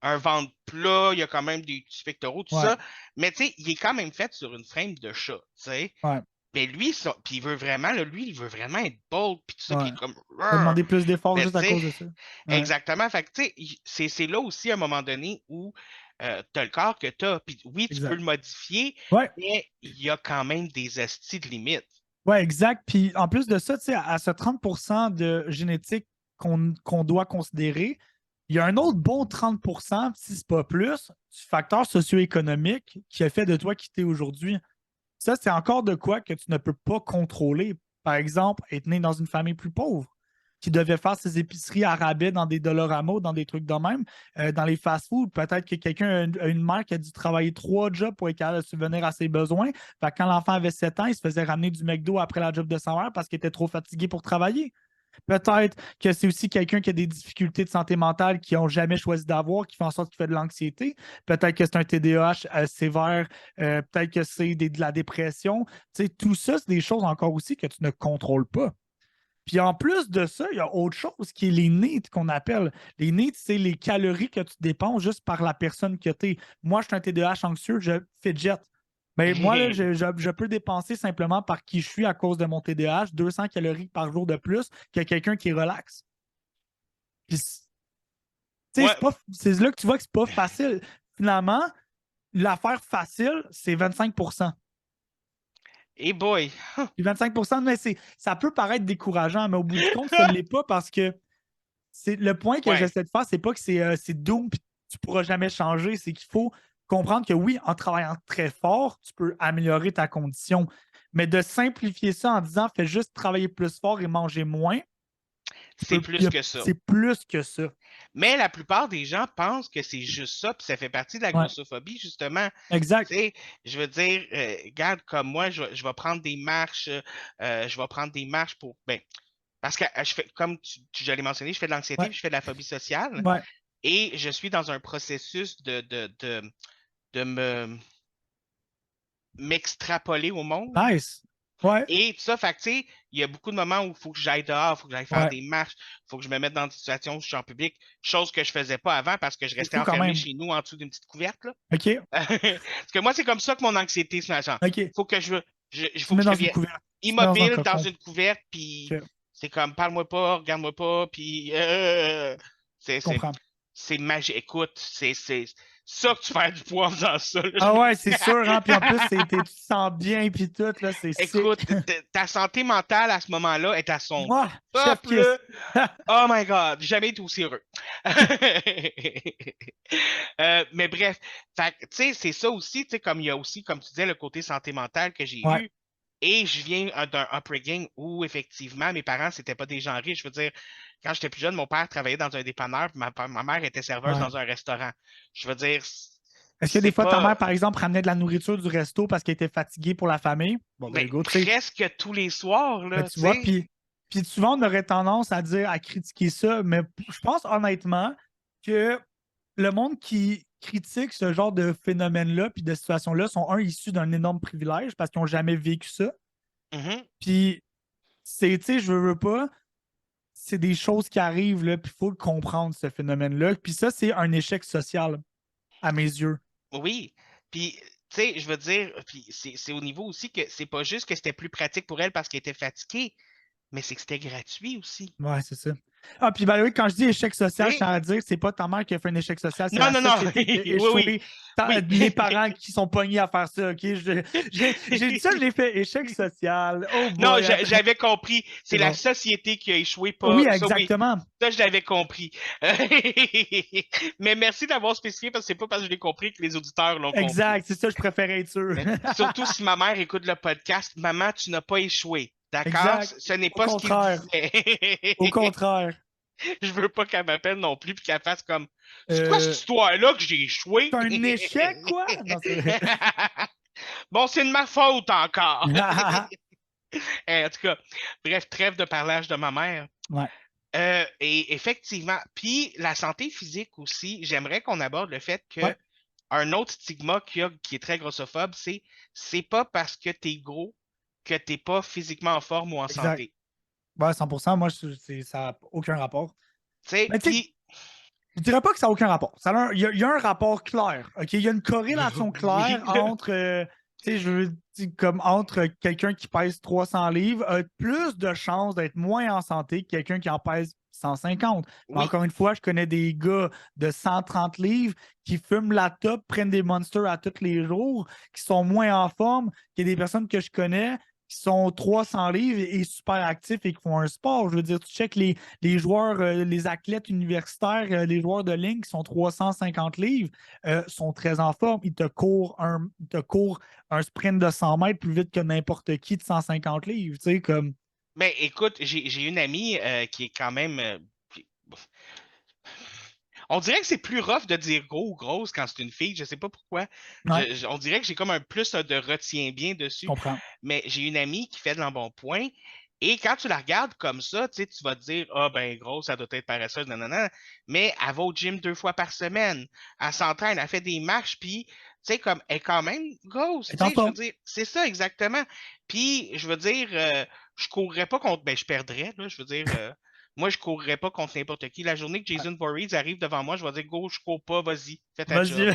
un ventre plat, il y a quand même des petits pectoraux, tout ouais, ça. Mais tu sais, il est quand même fait sur une frame de chat, tu sais. ouais, Mais lui, puis il veut vraiment, là, lui, il veut vraiment être bold, puis tout ça, puis ouais. il est comme. T'as Rrr. demandé plus d'efforts Mais juste tu à sais, cause de ça. Ouais, exactement. Fait que tu sais, c'est là aussi un moment donné où tu as le corps que tu as. Puis oui, tu peux exact. le modifier, Ouais, mais il y a quand même des astis de limites. ouais, exact. Puis en plus de ça, tu sais, à ce 30% de génétique qu'on doit considérer, il y a un autre bon 30%, si c'est pas plus, du facteur socio-économique qui a fait de toi qui t'es aujourd'hui. Ça, c'est encore de quoi que tu ne peux pas contrôler. Par exemple, être né dans une famille plus pauvre. qui devait faire ses épiceries à rabais dans des Dollarama, dans des trucs de même, dans les fast-foods. Peut-être que quelqu'un a une mère qui a dû travailler 3 jobs pour être capable de subvenir à ses besoins. Fait que quand l'enfant avait 7 ans, il se faisait ramener du McDo après la job de sa mère parce qu'il était trop fatigué pour travailler. Peut-être que c'est aussi quelqu'un qui a des difficultés de santé mentale qu'ils n'ont jamais choisi d'avoir, qui fait en sorte qu'il fait de l'anxiété. Peut-être que c'est un TDAH sévère. Peut-être que c'est de la dépression. Tu sais, tout ça, c'est des choses encore aussi que tu ne contrôles pas. Puis en plus de ça, il y a autre chose qui est les needs qu'on appelle. Les needs, c'est les calories que tu dépenses juste par la personne que tu es. Moi, je suis un TDAH anxieux, je fidget. Mais moi, là, je peux dépenser simplement par qui je suis à cause de mon TDAH 200 calories par jour de plus que quelqu'un qui relaxe. Puis, Ouais. c'est là que tu vois que c'est pas facile. Finalement, l'affaire facile, c'est 25%. Hey boy! Puis 25%, mais ça peut paraître décourageant, mais au bout du compte, ça ne l'est pas parce que le point que Ouais. j'essaie de faire, c'est pas que c'est doom et tu ne pourras jamais changer. C'est qu'il faut comprendre que oui, en travaillant très fort, tu peux améliorer ta condition. Mais de simplifier ça en disant fais juste travailler plus fort et manger moins, C'est plus que ça. c'est plus que ça. Mais la plupart des gens pensent que c'est juste ça, puis ça fait partie de la Ouais. grossophobie, justement. Exact. Tu sais, je veux dire, regarde, comme moi, je vais prendre des marches, pour. Ben, parce que je fais, comme je l'ai mentionné, je fais de l'anxiété, Ouais. puis je fais de la phobie sociale. Ouais. Et je suis dans un processus de m'extrapoler au monde. Nice. Ouais. Et tout ça, fait que, tu sais, il y a beaucoup de moments où il faut que j'aille dehors, il faut que j'aille faire Ouais. des marches, il faut que je me mette dans des situations où je suis en public, chose que je faisais pas avant parce que je C'est restais fou quand enfermé même. chez nous en dessous d'une petite couverte, là. OK. Parce que moi, c'est comme ça que mon anxiété se met. OK. Faut que je Tu faut mets que je dans une devienne couverte. Tu mets dans un immobile dans cocon. une couverte, puis OK. c'est comme parle-moi pas, regarde-moi pas, puis Je comprends. c'est magique. Écoute, c'est ça que tu fais du poids en faisant ça, là. Ah ouais, c'est sûr, hein. Puis en plus, tu te sens bien, puis tout, là, c'est Écoute, sick. ta santé mentale à ce moment-là est à son Moi, chef top, kiss. là. Oh my God, jamais été aussi heureux. Mais bref, fait que, tu sais, c'est ça aussi, tu sais, comme il y a aussi, comme tu disais, le côté santé mentale que j'ai Ouais. eu. Et je viens d'un upbringing où, effectivement, mes parents, c'était pas des gens riches. Je veux dire, quand j'étais plus jeune, mon père travaillait dans un dépanneur, puis ma mère était serveuse Ouais. dans un restaurant. Je veux dire, Est-ce que des c'est fois, ta pas. mère, par exemple, ramenait de la nourriture du resto parce qu'elle était fatiguée pour la famille? Bon, ben, Ben, go, tu sais. presque tous les soirs, Ben, là, tu tu vois, sais. puis souvent, on aurait tendance à dire, à critiquer ça, mais je pense honnêtement que le monde qui critique ce genre de phénomène-là puis de situation-là sont, issus d'un énorme privilège parce qu'ils n'ont jamais vécu ça. Mhm. Puis, tu sais, je veux pas, c'est des choses qui arrivent, là, puis il faut le comprendre, ce phénomène-là. Puis ça, c'est un échec social, à mes yeux. Oui. Puis, tu sais, je veux dire, puis c'est au niveau aussi que c'est pas juste que c'était plus pratique pour elle parce qu'elle était fatiguée, mais c'est que c'était gratuit aussi. Ouais, c'est ça. Ah, puis oui, quand je dis échec social, je Tu sais? tiens à dire, c'est pas ta mère qui a fait un échec social, c'est Non, la non, non. société qui a Oui, oui. échoué. Oui. Les parents qui sont pognés à faire ça, OK? J'ai dit ça, je l'ai fait échec social. Oh Non, boy, attends. j'avais compris. C'est C'est la bon. société qui a échoué, pas. Oui, Ça, oui. exactement. Ça, je l'avais compris. Mais merci d'avoir spécifié parce que c'est pas parce que je l'ai compris que les auditeurs l'ont compris. Exact, c'est ça, je préférais être sûr. Surtout si ma mère écoute le podcast, maman, tu n'as pas échoué. D'accord? Exact. Ce n'est Au pas ce qu'il contraire. disait. Au contraire. Je veux pas qu'elle m'appelle non plus puis qu'elle fasse comme c'est quoi cette histoire-là que j'ai échoué? C'est un échec, quoi? Non, c'est vrai. Bon, c'est de ma faute encore. En tout cas, bref, trêve de parlage de ma mère. Ouais. Et effectivement, puis la santé physique aussi, j'aimerais qu'on aborde le fait que Ouais. un autre stigma qu'il y a qui est très grossophobe, c'est pas parce que t'es gros que t'es pas physiquement en forme ou en Exact. santé. Ouais, 100%, moi, ça n'a aucun rapport. Tu sais, Mais tu sais, puis je dirais pas que ça n'a aucun rapport. Il y a un rapport clair. OK? Il y a une corrélation claire oui. entre, tu sais, je veux dire, comme entre quelqu'un qui pèse 300 livres a plus de chances d'être moins en santé que quelqu'un qui en pèse 150. Mais Oui. encore une fois, je connais des gars de 130 livres qui fument la top, prennent des monsters à tous les jours, qui sont moins en forme que des personnes que je connais qui sont 300 livres et super actifs et qui font un sport. Je veux dire, tu checkes les joueurs, les athlètes universitaires, les joueurs de ligne qui sont 350 livres, sont très en forme. Ils te courent un sprint de 100 mètres plus vite que n'importe qui de 150 livres. Tu sais, comme... Ben, écoute, j'ai une amie qui est quand même. On dirait que c'est plus rough de dire gros ou grosse quand c'est une fille. Je sais pas pourquoi. Ouais, On dirait que j'ai comme un plus de retiens bien je dessus. comprends. Mais j'ai une amie qui fait de l'embonpoint. Et quand tu la regardes comme ça, tu sais, tu vas te dire, ah ben grosse, ça doit être paresseuse, non. Mais elle va au gym 2 fois par semaine. Elle s'entraîne, elle fait des marches, puis, tu sais, comme, elle est quand même grosse, Elle est tu en sais, je veux forme. dire, c'est ça exactement. Puis, je veux dire, je courrais pas contre, ben je perdrais, là, je veux dire, moi, je courrais pas contre n'importe qui. La journée que Ouais. Jason Voorhees arrive devant moi, je vais dire, go, je cours pas, vas-y, fais ta Vas-y. job.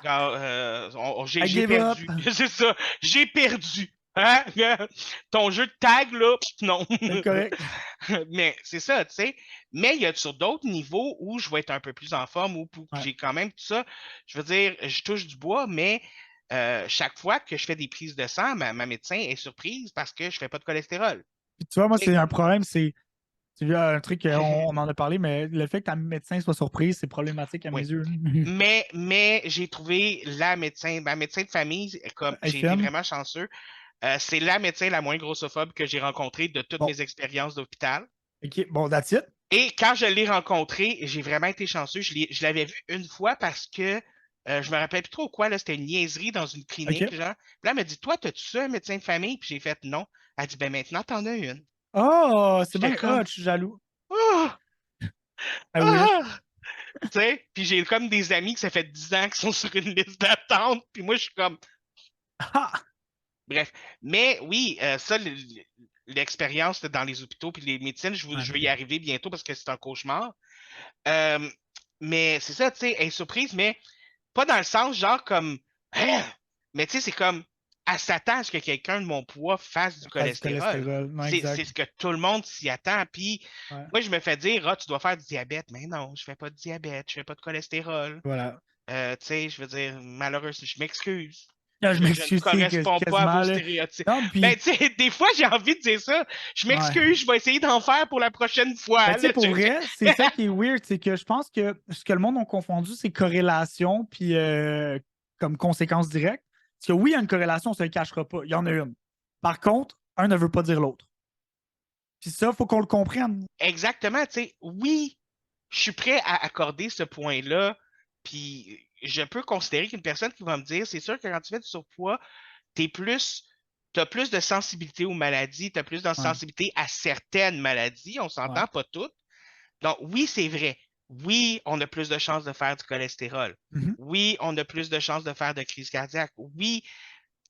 I J'ai give up. perdu. C'est ça. J'ai perdu. Hein? Ton jeu de tag, là, non. C'est correct. Mais c'est ça, tu sais. Mais il y a sur d'autres niveaux où je vais être un peu plus en forme, où Ouais. j'ai quand même tout ça. Je veux dire, je touche du bois, mais chaque fois que je fais des prises de sang, ma médecin est surprise parce que je fais pas de cholestérol. Puis tu vois, moi, Tu sais. c'est un problème, c'est. Tu vois, un truc, on en a parlé, mais le fait que ta médecin soit surprise, c'est problématique à mes Oui. yeux. Mais j'ai trouvé ma médecin de famille, comme j'ai été FM. vraiment chanceux. C'est la médecin la moins grossophobe que j'ai rencontrée de toutes Bon, mes expériences d'hôpital. OK. Bon, that's it. Et quand je l'ai rencontrée, j'ai vraiment été chanceux. Je l'avais vue une fois parce que je me rappelle plus trop quoi, là, c'était une niaiserie dans une clinique, OK. genre. Puis là, elle m'a dit, toi, t'as-tu ça, un médecin de famille? Puis j'ai fait non. Elle dit, ben maintenant, t'en as une. Oh, c'est J'étais bien comme, hot, je suis jaloux. oh, I wish. ah! Tu sais, puis j'ai comme des amis que ça fait 10 ans qui sont sur une liste d'attente. Puis moi, je suis comme, Ah! bref. Mais oui, ça, l'expérience dans les hôpitaux puis les médecines, Ouais. je vais y arriver bientôt parce que c'est un cauchemar. Euh, mais c'est ça, tu sais, elle est surprise, mais pas dans le sens genre comme, hein? Mais tu sais, c'est comme, elle s'attend à ce que quelqu'un de mon poids fasse du Phase du cholestérol. cholestérol. Non, C'est exact. ce que tout le monde s'y attend. Puis Ouais. moi, je me fais dire, ah, tu dois faire du diabète. Mais non, je fais pas de diabète, je fais pas de cholestérol. Voilà. Tu sais, je veux dire, malheureusement, je m'excuse. Ah, je Je ne m'excuse, tu sais, corresponds pas à vos quasiment, là. stéréotypes. Non, Ben, puis, tu sais, des fois, j'ai envie de dire ça. Je ouais. m'excuse, je vais essayer d'en faire pour la prochaine Ben, fois. tu sais, Là. pour vrai, c'est ça qui est weird, c'est que je pense que ce que le monde a confondu, c'est corrélation, puis comme conséquence directe. Parce que oui, il y a une corrélation, on ne se le cachera pas. Il y en a une. Par contre, un ne veut pas dire l'autre. Puis ça, il faut qu'on le comprenne. Exactement, tu sais, oui, je suis prêt à accorder ce point-là, puis je peux considérer qu'une personne qui va me dire, c'est sûr que quand tu fais du surpoids, t'as plus de sensibilité aux maladies, tu as plus de Ouais, sensibilité à certaines maladies, on ouais. s'entend pas toutes. Donc, oui, c'est vrai. Oui, on a plus de chances de faire du cholestérol. Mhm. Oui, on a plus de chances de faire de crise cardiaque. Oui,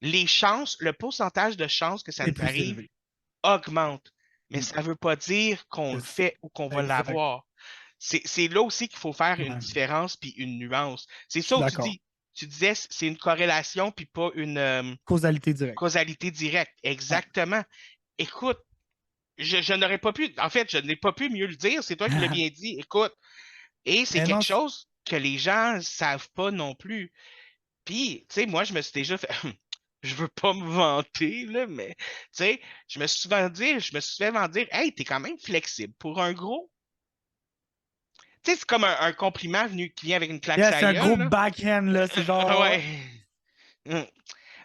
les chances, le pourcentage de chances que ça C'est nous plus arrive élevé. augmente. Mais Mm. ça ne veut pas dire qu'on le C'est- fait ou qu'on va Exact. l'avoir. C'est là aussi qu'il faut faire une Ouais, différence puis une nuance. C'est je suis ça où tu d'accord. dis. Tu disais c'est une corrélation puis pas une Causalité directe. causalité directe. Ouais. Exactement. Écoute, je n'aurais pas pu, en fait, je n'ai pas pu mieux le dire. C'est toi qui l'as bien dit. Écoute, et c'est Mais non, quelque chose que les gens ne savent pas non plus. Puis, tu sais, moi, je me suis déjà fait. Je veux pas me vanter, là, mais tu sais, je me suis souvent dire, hey, t'es quand même flexible pour un gros. Tu sais, c'est comme un compliment qui vient avec une claque yeah, sa c'est un gros gueule, là. backhand, là. C'est genre. Ouais. Mm.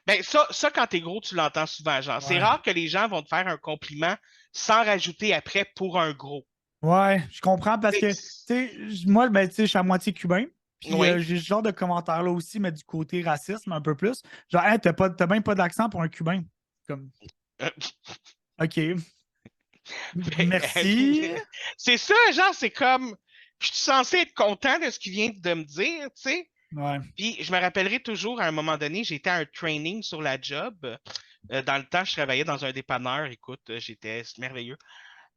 Ben, ça, quand t'es gros, tu l'entends souvent, genre. C'est Ouais. rare que les gens vont te faire un compliment sans rajouter après pour un gros. Ouais, je comprends parce que, tu sais, moi, ben, tu sais, je suis à moitié cubain. Puis Oui. j'ai ce genre de commentaire-là aussi, mais du côté racisme un peu plus. Genre, hey, t'as même pas d'accent pour un cubain. Comme, OK, Ben, merci. c'est ça, genre, c'est comme, je suis censé être content de ce qu'il vient de me dire, tu sais. Ouais, Puis je me rappellerai toujours, à un moment donné, j'étais à un training sur la job. Dans le temps, je travaillais dans un dépanneur. Écoute, c'était merveilleux.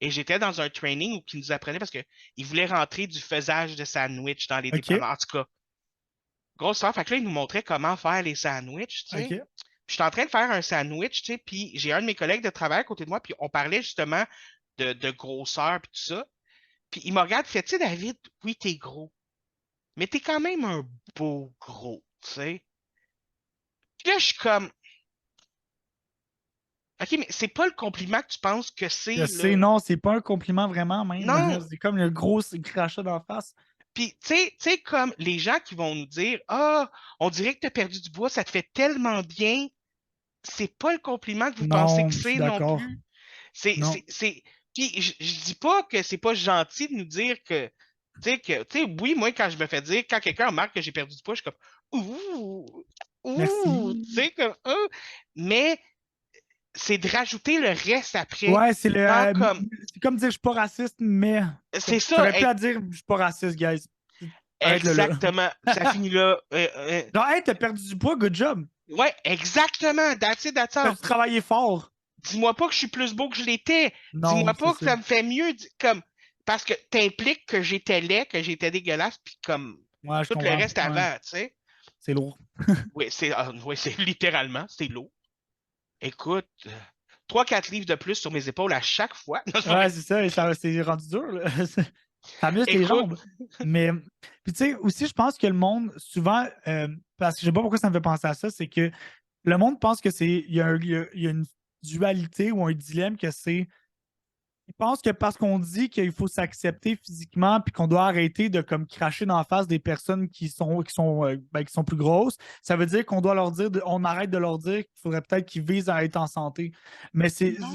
Et j'étais dans un training où ils nous apprenaient parce qu'ils voulaient rentrer du faisage de sandwich dans les OK, dépanneurs. En tout cas, grosse affaire. Fait que là, ils nous montraient comment faire les sandwichs, tu sais. OK. Puis j'étais en train de faire un sandwich, tu sais, puis j'ai un de mes collègues de travail à côté de moi, puis on parlait justement de grosseur, puis tout ça. Puis il me regarde, fait, tu sais, David, oui, t'es gros, mais t'es quand même un beau gros, tu sais. Puis là, je suis comme, OK, mais c'est pas le compliment que tu penses que Je c'est, sais, là. non, c'est pas un compliment vraiment, même. Non! C'est comme le gros crachat d'en face. Puis, tu sais, comme les gens qui vont nous dire, ah, on dirait que tu as perdu du poids, ça te fait tellement bien. C'est pas le compliment que vous pensez Non, que je suis c'est non d'accord. plus. Non. Puis je dis pas que c'est pas gentil de nous dire que. Oui, moi, quand je me fais dire, quand quelqu'un remarque que j'ai perdu du poids, je suis comme ouh, ouh, tu Merci. sais, comme mais c'est de rajouter le reste après. Ouais, Genre comme, c'est comme dire je suis pas raciste, mais c'est ça, t'aurais pu à dire je suis pas raciste, guys. Arrête-le là. exactement. Ça finit là. Genre, hey, t'as perdu du poids, good job. Ouais, exactement. That's it, that's T'as all. dû travailler fort. Dis-moi pas que je suis plus beau que je l'étais. Non, Dis-moi c'est pas que ça. ça me fait mieux. Comme, parce que t'impliques que j'étais laid, que j'étais dégueulasse, puis comme Ouais, je tout le comprends. reste Ouais, avant, tu sais. c'est lourd. Oui, c'est littéralement, c'est lourd. Écoute, 3-4 livres de plus sur mes épaules à chaque fois. Non, c'est pas Ouais, vrai. c'est ça, et ça c'est rendu dur, là. Ça amuse tes Écoute, jambes. Mais, puis tu sais, aussi, je pense que le monde, souvent, parce que je sais pas pourquoi ça me fait penser à ça, c'est que le monde pense que il y a une dualité ou un dilemme que c'est. Ils pensent que parce qu'on dit qu'il faut s'accepter physiquement puis qu'on doit arrêter de comme cracher dans la face des personnes qui sont plus grosses, ça veut dire qu'on doit leur dire, on arrête de leur dire qu'il faudrait peut-être qu'ils visent à être en santé. Mais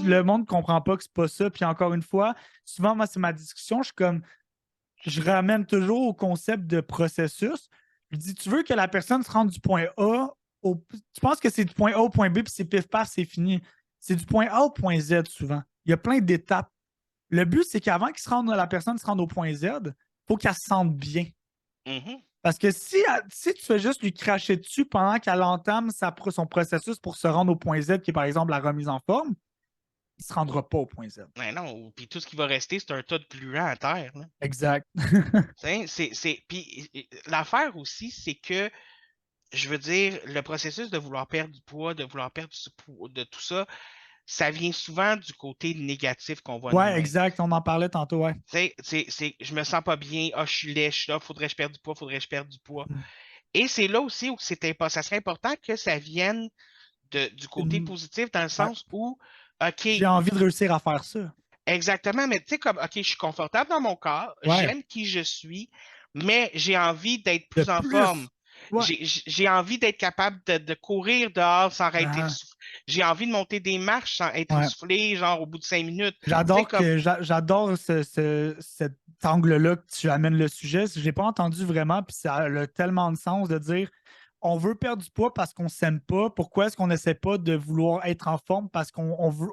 le non. monde ne comprend pas que c'est pas ça. Puis encore une fois, souvent, moi, c'est ma discussion, je ramène toujours au concept de processus. Je dis, tu veux que la personne se rende du point A tu penses que c'est du point A au point B, puis c'est pif paf, c'est fini. C'est du point A au point Z souvent. Il y a plein d'étapes. Le but, c'est qu'avant la personne se rende au point Z, il faut qu'elle se sente bien. Mhm. Parce que si tu fais juste lui cracher dessus pendant qu'elle entame son processus pour se rendre au point Z, qui est par exemple la remise en forme, il ne se rendra pas au point Z. Ouais, non, puis tout ce qui va rester, c'est un tas de gluants à terre, là. Exact. Puis l'affaire aussi, c'est que, je veux dire, le processus de vouloir perdre du poids, de vouloir perdre du poids, de tout ça, ça vient souvent du côté négatif qu'on voit de Ouais, nous-mêmes. exact. On en parlait tantôt, ouais. Je me sens pas bien, je suis laid, je suis là, faudrait que je perde du poids, faudrait que je perde du poids. Mm. Et c'est là aussi où ça serait important que ça vienne du côté Mm. positif, dans le Ouais. sens où, OK, J'ai envie de réussir à faire ça. exactement, mais tu sais, comme, OK, je suis confortable dans mon corps, Ouais. j'aime qui je suis, mais j'ai envie d'être De plus en forme. plus. Ouais. J'ai envie d'être capable de courir dehors sans être Ah, essoufflé. J'ai envie de monter des marches sans être ouais. essoufflé, genre au bout de 5 minutes. Tu sais, comme, J'adore cet angle-là que tu amènes le sujet. Je l'ai pas entendu vraiment, puis ça a tellement de sens de dire on veut perdre du poids parce qu'on s'aime pas. Pourquoi est-ce qu'on n'essaie pas de vouloir être en forme parce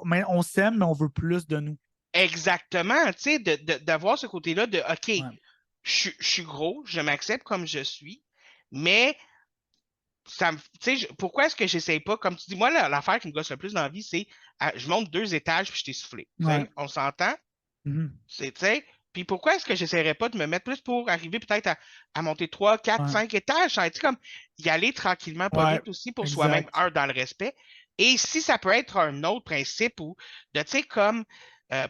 mais on s'aime, mais on veut plus de nous. exactement, tu sais, d'avoir ce côté-là de, OK, Ouais. je suis gros, je m'accepte comme je suis, mais pourquoi est-ce que j'essaye pas, comme tu dis, moi, l'affaire qui me gosse le plus dans la vie, c'est je monte 2 étages puis je t'ai soufflé. Tu Ouais. sais, on s'entend? Mhm. Tu sais, puis pourquoi est-ce que j'essaierais pas de me mettre plus pour arriver peut-être à monter 3, 4, Ouais. 5 étages, tu sais, comme y aller tranquillement, pas Ouais. vite aussi pour soi-même, Exact. dans le respect. Et si ça peut être un autre principe ou tu sais, comme,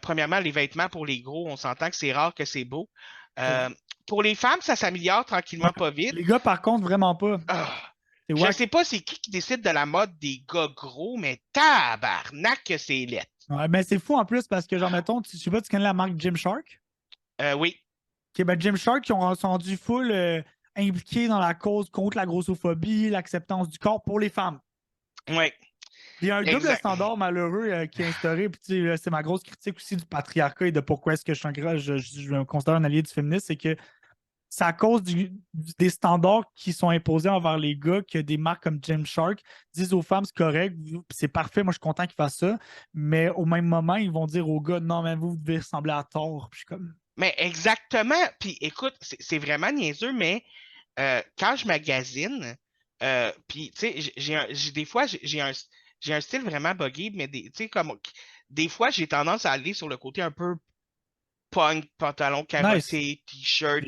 premièrement, les vêtements pour les gros, on s'entend que c'est rare que c'est beau. C'est vrai. Euh, pour les femmes, ça s'améliore Ouais. tranquillement, pas vite. Les gars, par contre, vraiment pas. Ah, C'est je wack. sais pas c'est qui décide de la mode des gars gros, mais tabarnak que c'est laid. Ouais, mais c'est fou en plus parce que, genre, mettons, je sais pas, tu connais la marque Gymshark? Oui, Ok, ben Gymshark, qui sont rendus full impliqués dans la cause contre la grossophobie, l'acceptance du corps pour les femmes. oui, Il y a un double exact. standard malheureux qui est instauré. Puis, tu sais, c'est ma grosse critique aussi du patriarcat et de pourquoi est-ce que je me considère un allié du féminisme, c'est que c'est à cause des standards qui sont imposés envers les gars que des marques comme Gymshark disent aux femmes c'est correct, c'est parfait, moi je suis content qu'ils fassent ça. Mais au même moment, ils vont dire aux gars non, mais vous devez ressembler à tort. Puis je suis comme. Mais exactement. Puis écoute, c'est vraiment niaiseux, mais quand je magasine, puis tu sais, des fois, j'ai un style vraiment buggy, mais tu sais, comme des fois, j'ai tendance à aller sur le côté un peu punk, pantalon Nice. carotté,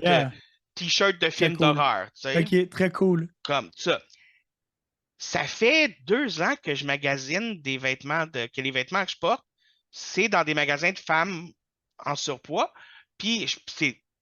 Yeah. t-shirt de Très film cool. d'horreur, tu sais, Ok, très cool. comme ça. Ça fait 2 ans que je magasine que les vêtements que je porte, c'est dans des magasins de femmes en surpoids. Puis,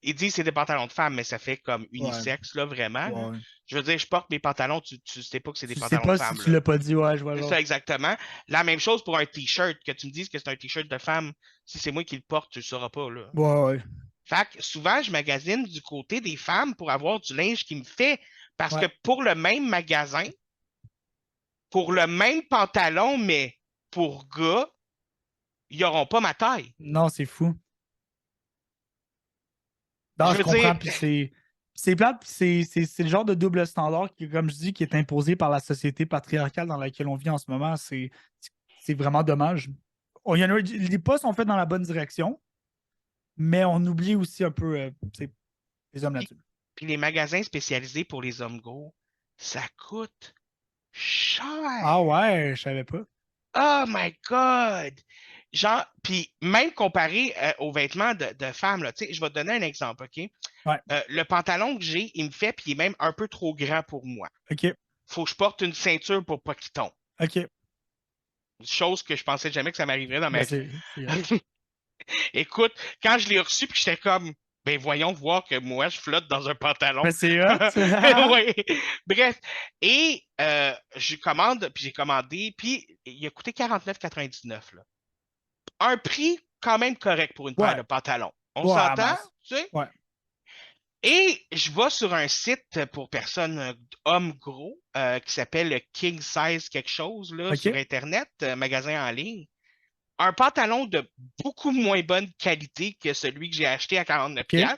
il dit que c'est des pantalons de femmes, mais ça fait comme Ouais. unisexe, là, vraiment, là. Ouais. Je veux dire, je porte mes pantalons, tu sais pas que c'est des Tu sais pantalons de pas si femmes, tu là. l'as pas dit, ouais, je vois C'est là. ça exactement. La même chose pour un t-shirt, que tu me dises que c'est un t-shirt de femme. Si c'est moi qui le porte, tu le sauras pas, là. Ouais, ouais. Fait que souvent, je magasine du côté des femmes pour avoir du linge qui me fait. Parce que Ouais. pour le même magasin, pour le même pantalon, mais pour gars, ils n'auront pas ma taille. Non, c'est fou. Non, Je je veux comprends, dire, puis c'est plate, puis c'est le genre de double standard qui, comme je dis, qui est imposé par la société patriarcale dans laquelle on vit en ce moment. C'est vraiment dommage. Les pas sont faits dans la bonne direction, mais on oublie aussi un peu les hommes puis, là-dessus. puis les magasins spécialisés pour les hommes gros, ça coûte cher. Ah ouais, je savais pas. Oh my God! Genre, puis même comparé aux vêtements de femmes, là, tu sais, je vais te donner un exemple, OK? Ouais, Le pantalon que j'ai, il me fait, puis il est même un peu trop grand pour moi. ok, Faut que je porte une ceinture pour pas qu'il tombe. ok. Chose que je pensais jamais que ça m'arriverait dans Ben, ma vie. c'est hot. Écoute, quand je l'ai reçu, puis j'étais comme, ben voyons voir que moi, je flotte dans un pantalon. Ben, c'est hot. Oui. Bref. Et je commande, puis j'ai commandé, puis il a coûté 49,99 là. Un prix quand même correct pour une paire Ouais, de pantalons. On ouais, s'entend, masse. tu sais? Ouais, Et je vais sur un site pour personnes hommes gros qui s'appelle King Size quelque chose là, sur ok, Internet, magasin en ligne. Un pantalon de beaucoup moins bonne qualité que celui que j'ai acheté à 49$.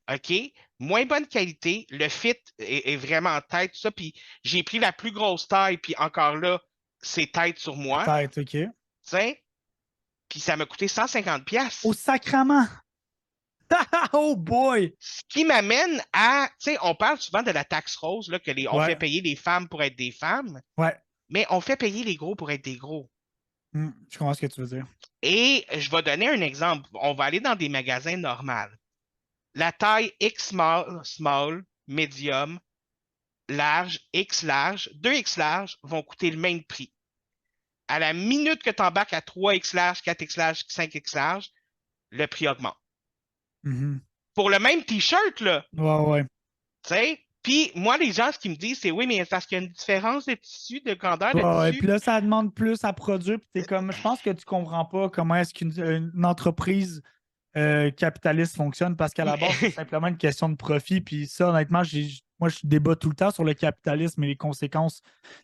ok. OK? Moins bonne qualité. Le fit est vraiment en tête, tout ça. Puis j'ai pris la plus grosse taille, puis encore là, c'est tête sur moi. Peut-être, ok. Tiens. Puis ça m'a coûté 150$. Au sacrement! Oh boy! Ce qui m'amène à, tu sais, on parle souvent de la taxe rose, là, on fait Ouais, payer les femmes pour être des femmes, ouais. mais on fait payer les gros pour être des gros. Je comprends ce que tu veux dire. Et je vais donner un exemple. On va aller dans des magasins normaux. La taille X small, small, medium, large, X large, 2X large vont coûter le même prix. À la minute que tu embarques à 3X large, 4X large, 5X large, le prix augmente. Mhm. Pour le même t-shirt, là, Ouais, ouais. tu sais. Puis moi, les gens, ce qu'ils me disent, c'est oui, mais c'est parce qu'il y a une différence de tissu, de grandeur de Ouais, ouais. tissu. Puis là, ça demande plus à produire. Puis t'es comme, je pense que tu comprends pas comment est-ce qu'une entreprise capitaliste fonctionne parce qu'à la base, c'est simplement une question de profit. Puis ça, honnêtement, moi, je débat tout le temps sur le capitalisme et les conséquences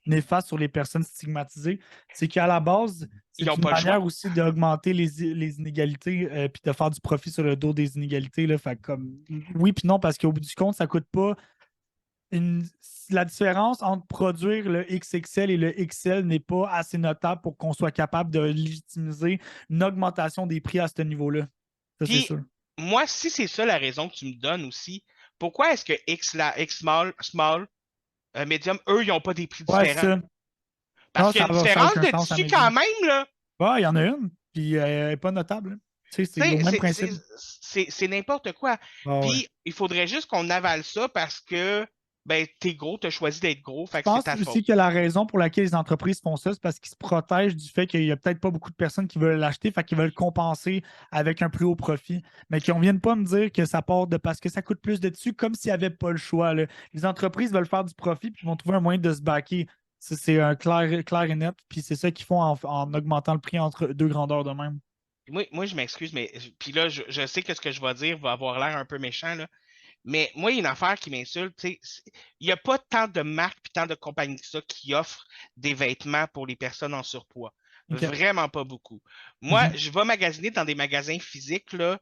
néfastes sur les personnes stigmatisées. C'est qu'à la base, Ils c'est n'ont une pas le choix. manière aussi d'augmenter les inégalités puis de faire du profit sur le dos des inégalités. Là. Fait que comme, oui, puis non, parce qu'au bout du compte, ça coûte pas la différence entre produire le XXL et le XL n'est pas assez notable pour qu'on soit capable de légitimiser une augmentation des prix à ce niveau-là. Ça, c'est Puis sûr. moi, si c'est ça la raison que tu me donnes aussi, pourquoi est-ce que X small, small, medium, eux, ils n'ont pas des prix Ouais, c'est différents? ça. Parce Non, qu'il y a une ça n'a différence aucun de sens à tissu mes quand yeux. même, là. Ouais, il y en a une, puis elle n'est pas notable. Hein. Tu sais, Tu c'est au sais, même principe. c'est n'importe quoi. Ouais, ouais. Puis il faudrait juste qu'on avale ça parce que ben t'es gros, t'as choisi d'être gros, Je fait que c'est pense ta faute. aussi que la raison pour laquelle les entreprises font ça, c'est parce qu'ils se protègent du fait qu'il n'y a peut-être pas beaucoup de personnes qui veulent l'acheter, fait qu'ils veulent compenser avec un plus haut profit. Mais qu'on ne vienne pas me dire que ça part de parce que ça coûte plus de dessus, comme s'il n'y avait pas le choix. Là. Les entreprises veulent faire du profit puis vont trouver un moyen de se baquer. C'est un clair et net, puis c'est ça qu'ils font en augmentant le prix entre deux grandeurs de même. Moi je m'excuse, mais puis là, je sais que ce que je vais dire va avoir l'air un peu méchant, là. Mais moi, il y a une affaire qui m'insulte, tu sais, il n'y a pas tant de marques et tant de compagnies que ça qui offrent des vêtements pour les personnes en surpoids. OK. Vraiment pas beaucoup. Moi, Mhm. je vais magasiner dans des magasins physiques, là,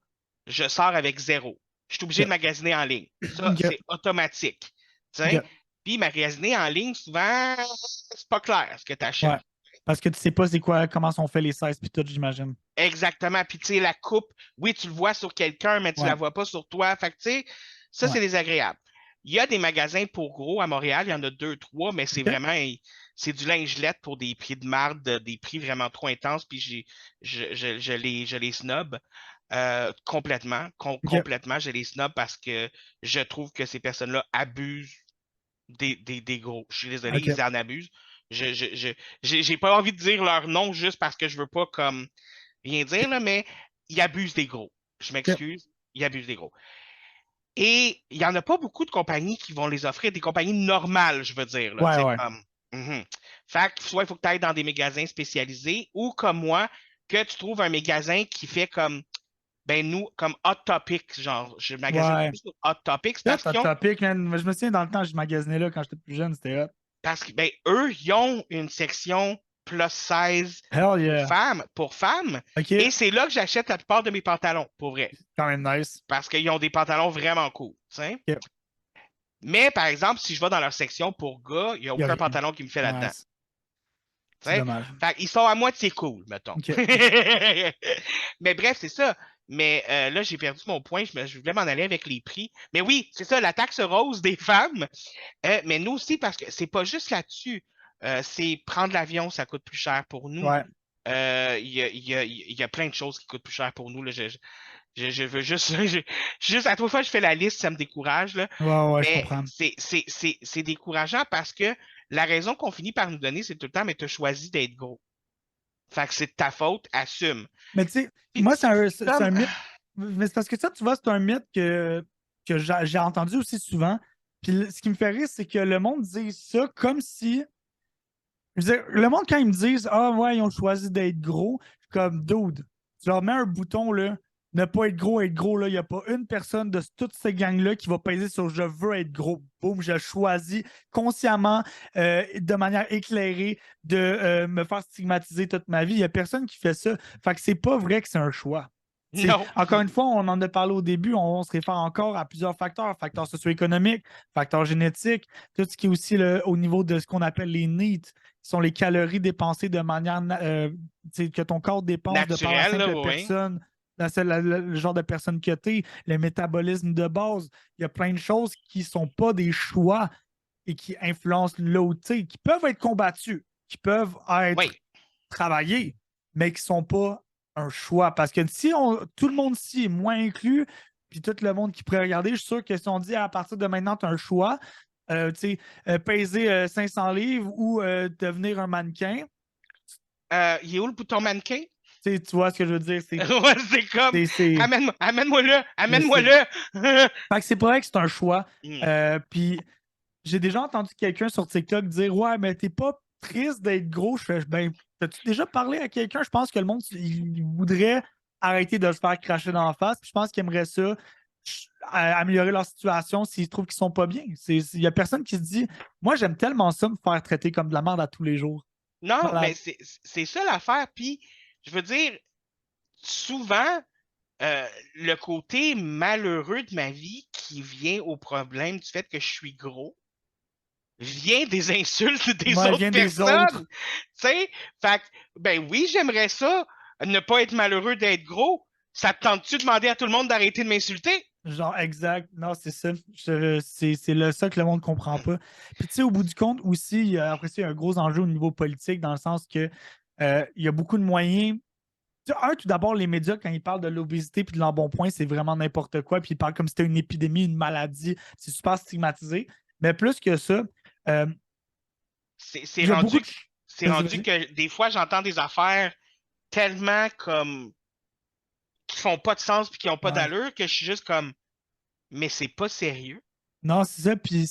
je sors avec zéro. Je suis obligé de OK. magasiner en ligne. Ça, OK. c'est automatique. Tu sais? OK. Puis magasiner en ligne, souvent, c'est pas clair ce que tu achètes. Ouais. Parce que tu sais pas c'est quoi, comment sont faits les sizes puis tout, j'imagine. Exactement. Puis, tu sais, la coupe, oui, tu le vois sur quelqu'un, mais tu Ouais. la vois pas sur toi. Fait que, tu sais, ça, Ouais. c'est désagréable. Il y a des magasins pour gros à Montréal, il y en a deux, trois, mais c'est OK. vraiment, c'est du lingelette pour des prix de marde, des prix vraiment trop intenses, puis je les snob complètement, OK. complètement, je les snob parce que je trouve que ces personnes-là abusent des gros. Je suis désolé, OK. ils en abusent. J'ai pas envie de dire leur nom juste parce que je veux pas comme rien dire, là, mais ils abusent des gros. Je OK. m'excuse, ils abusent des gros. Et il n'y en a pas beaucoup de compagnies qui vont les offrir, des compagnies normales, je veux dire. Là, Ouais, tu sais, ouais. comme, Fait que soit il faut que tu ailles dans des magasins spécialisés ou comme moi, que tu trouves un magasin qui fait comme, ben nous, comme Hot Topics, genre, je magasine Ouais. beaucoup sur Hot Topics Là, t'as topic, man. Je me souviens dans le temps, je magasinais là quand j'étais plus jeune, c'était hot. parce que ben, eux, ils ont une section plus size Hell yeah. pour femmes. OK, Et c'est là que j'achète la plupart de mes pantalons, pour vrai. quand même nice. Parce qu'ils ont des pantalons vraiment cool. T'sais. OK. Mais par exemple, si je vais dans leur section pour gars, il n'y a Il y a aucun rien. pantalon qui me fait là-dedans. Ouais, c'est T'sais. dommage. Fait qu'ils sont à moitié cool, mettons. OK. Mais bref, c'est ça. Mais là, j'ai perdu mon point. Je voulais m'en aller avec les prix. Mais oui, c'est ça, la taxe rose des femmes. Mais nous aussi, parce que c'est pas juste là-dessus. C'est prendre l'avion, ça coûte plus cher pour nous. Ouais. Il y a plein de choses qui coûtent plus cher pour nous. Là. Je veux juste, juste à toute fois que je fais la liste, ça me décourage. Là. Ouais, je Mais comprends. c'est décourageant parce que la raison qu'on finit par nous donner, c'est tout le temps, mais tu as choisi d'être gros. Fait que c'est de ta faute, assume. Mais tu sais, Puis, moi, c'est un comme- mythe. Mais c'est parce que ça, tu vois, c'est un mythe que j'ai entendu aussi souvent. Puis ce qui me fait rire, c'est que le monde dit ça comme si. Je veux dire, le monde, quand ils me disent ah ouais, ils ont choisi d'être gros, je suis comme dude, tu leur mets un bouton là, ne pas être gros, là. Il n'y a pas une personne de toute cette gang-là qui va peser sur je veux être gros. Boum, je choisis consciemment, de manière éclairée, de me faire stigmatiser toute ma vie. Il n'y a personne qui fait ça. Fait que c'est pas vrai que c'est un choix. Non. Encore une fois, on en a parlé au début, on se réfère encore à plusieurs facteurs socio-économiques, facteurs génétiques, tout ce qui est aussi au niveau de ce qu'on appelle les needs, qui sont les calories dépensées de manière que ton corps dépense de par la Naturel, simple là, oui. personne, le genre de personne que tu es, le métabolisme de base. Il y a plein de choses qui ne sont pas des choix et qui influencent l'autre, qui peuvent être combattues, qui peuvent être Oui. travaillées, mais qui ne sont pas un choix. Parce que si tout le monde ici est moins inclus, puis tout le monde qui pourrait regarder, je suis sûr que si on dit à partir de maintenant, tu as un choix, peser 500 livres ou devenir un mannequin. Il est où le bouton mannequin? Tu vois ce que je veux dire? Ouais, c'est comme amène-moi-le, amène-moi-le. Fait que c'est pas vrai que c'est un choix. Mm. Puis j'ai déjà entendu quelqu'un sur TikTok dire ouais, mais t'es pas triste d'être gros. Je fais ben, t'as-tu déjà parlé à quelqu'un? Je pense que le monde il voudrait arrêter de se faire cracher dans la face. Puis je pense qu'il aimerait ça améliorer leur situation s'ils trouvent qu'ils sont pas bien. Il y a personne qui se dit moi j'aime tellement ça me faire traiter comme de la merde à tous les jours. Non, Voilà. mais c'est ça l'affaire. Puis, je veux dire, souvent, le côté malheureux de ma vie qui vient au problème du fait que je suis gros vient des insultes des Ouais, autres vient des personnes. autres. Tu sais, fait que, ben oui, j'aimerais ça, ne pas être malheureux d'être gros. Ça te tente-tu de demander à tout le monde d'arrêter de m'insulter? Genre, exact. Non, c'est ça. C'est ça que le monde ne comprend pas. Puis, tu sais, au bout du compte, aussi, après ça, il y a un gros enjeu au niveau politique, dans le sens que il y a beaucoup de moyens. Tout d'abord, les médias, quand ils parlent de l'obésité puis de l'embonpoint, c'est vraiment n'importe quoi. Puis ils parlent comme si c'était une épidémie, une maladie. C'est super stigmatisé. Mais plus que ça, C'est il y a beaucoup rendu, de... c'est rendu que des fois, j'entends des affaires tellement comme qui font pas de sens puis qui ont pas Ouais. d'allure que je suis juste comme, mais c'est pas sérieux. Non, c'est ça. Puis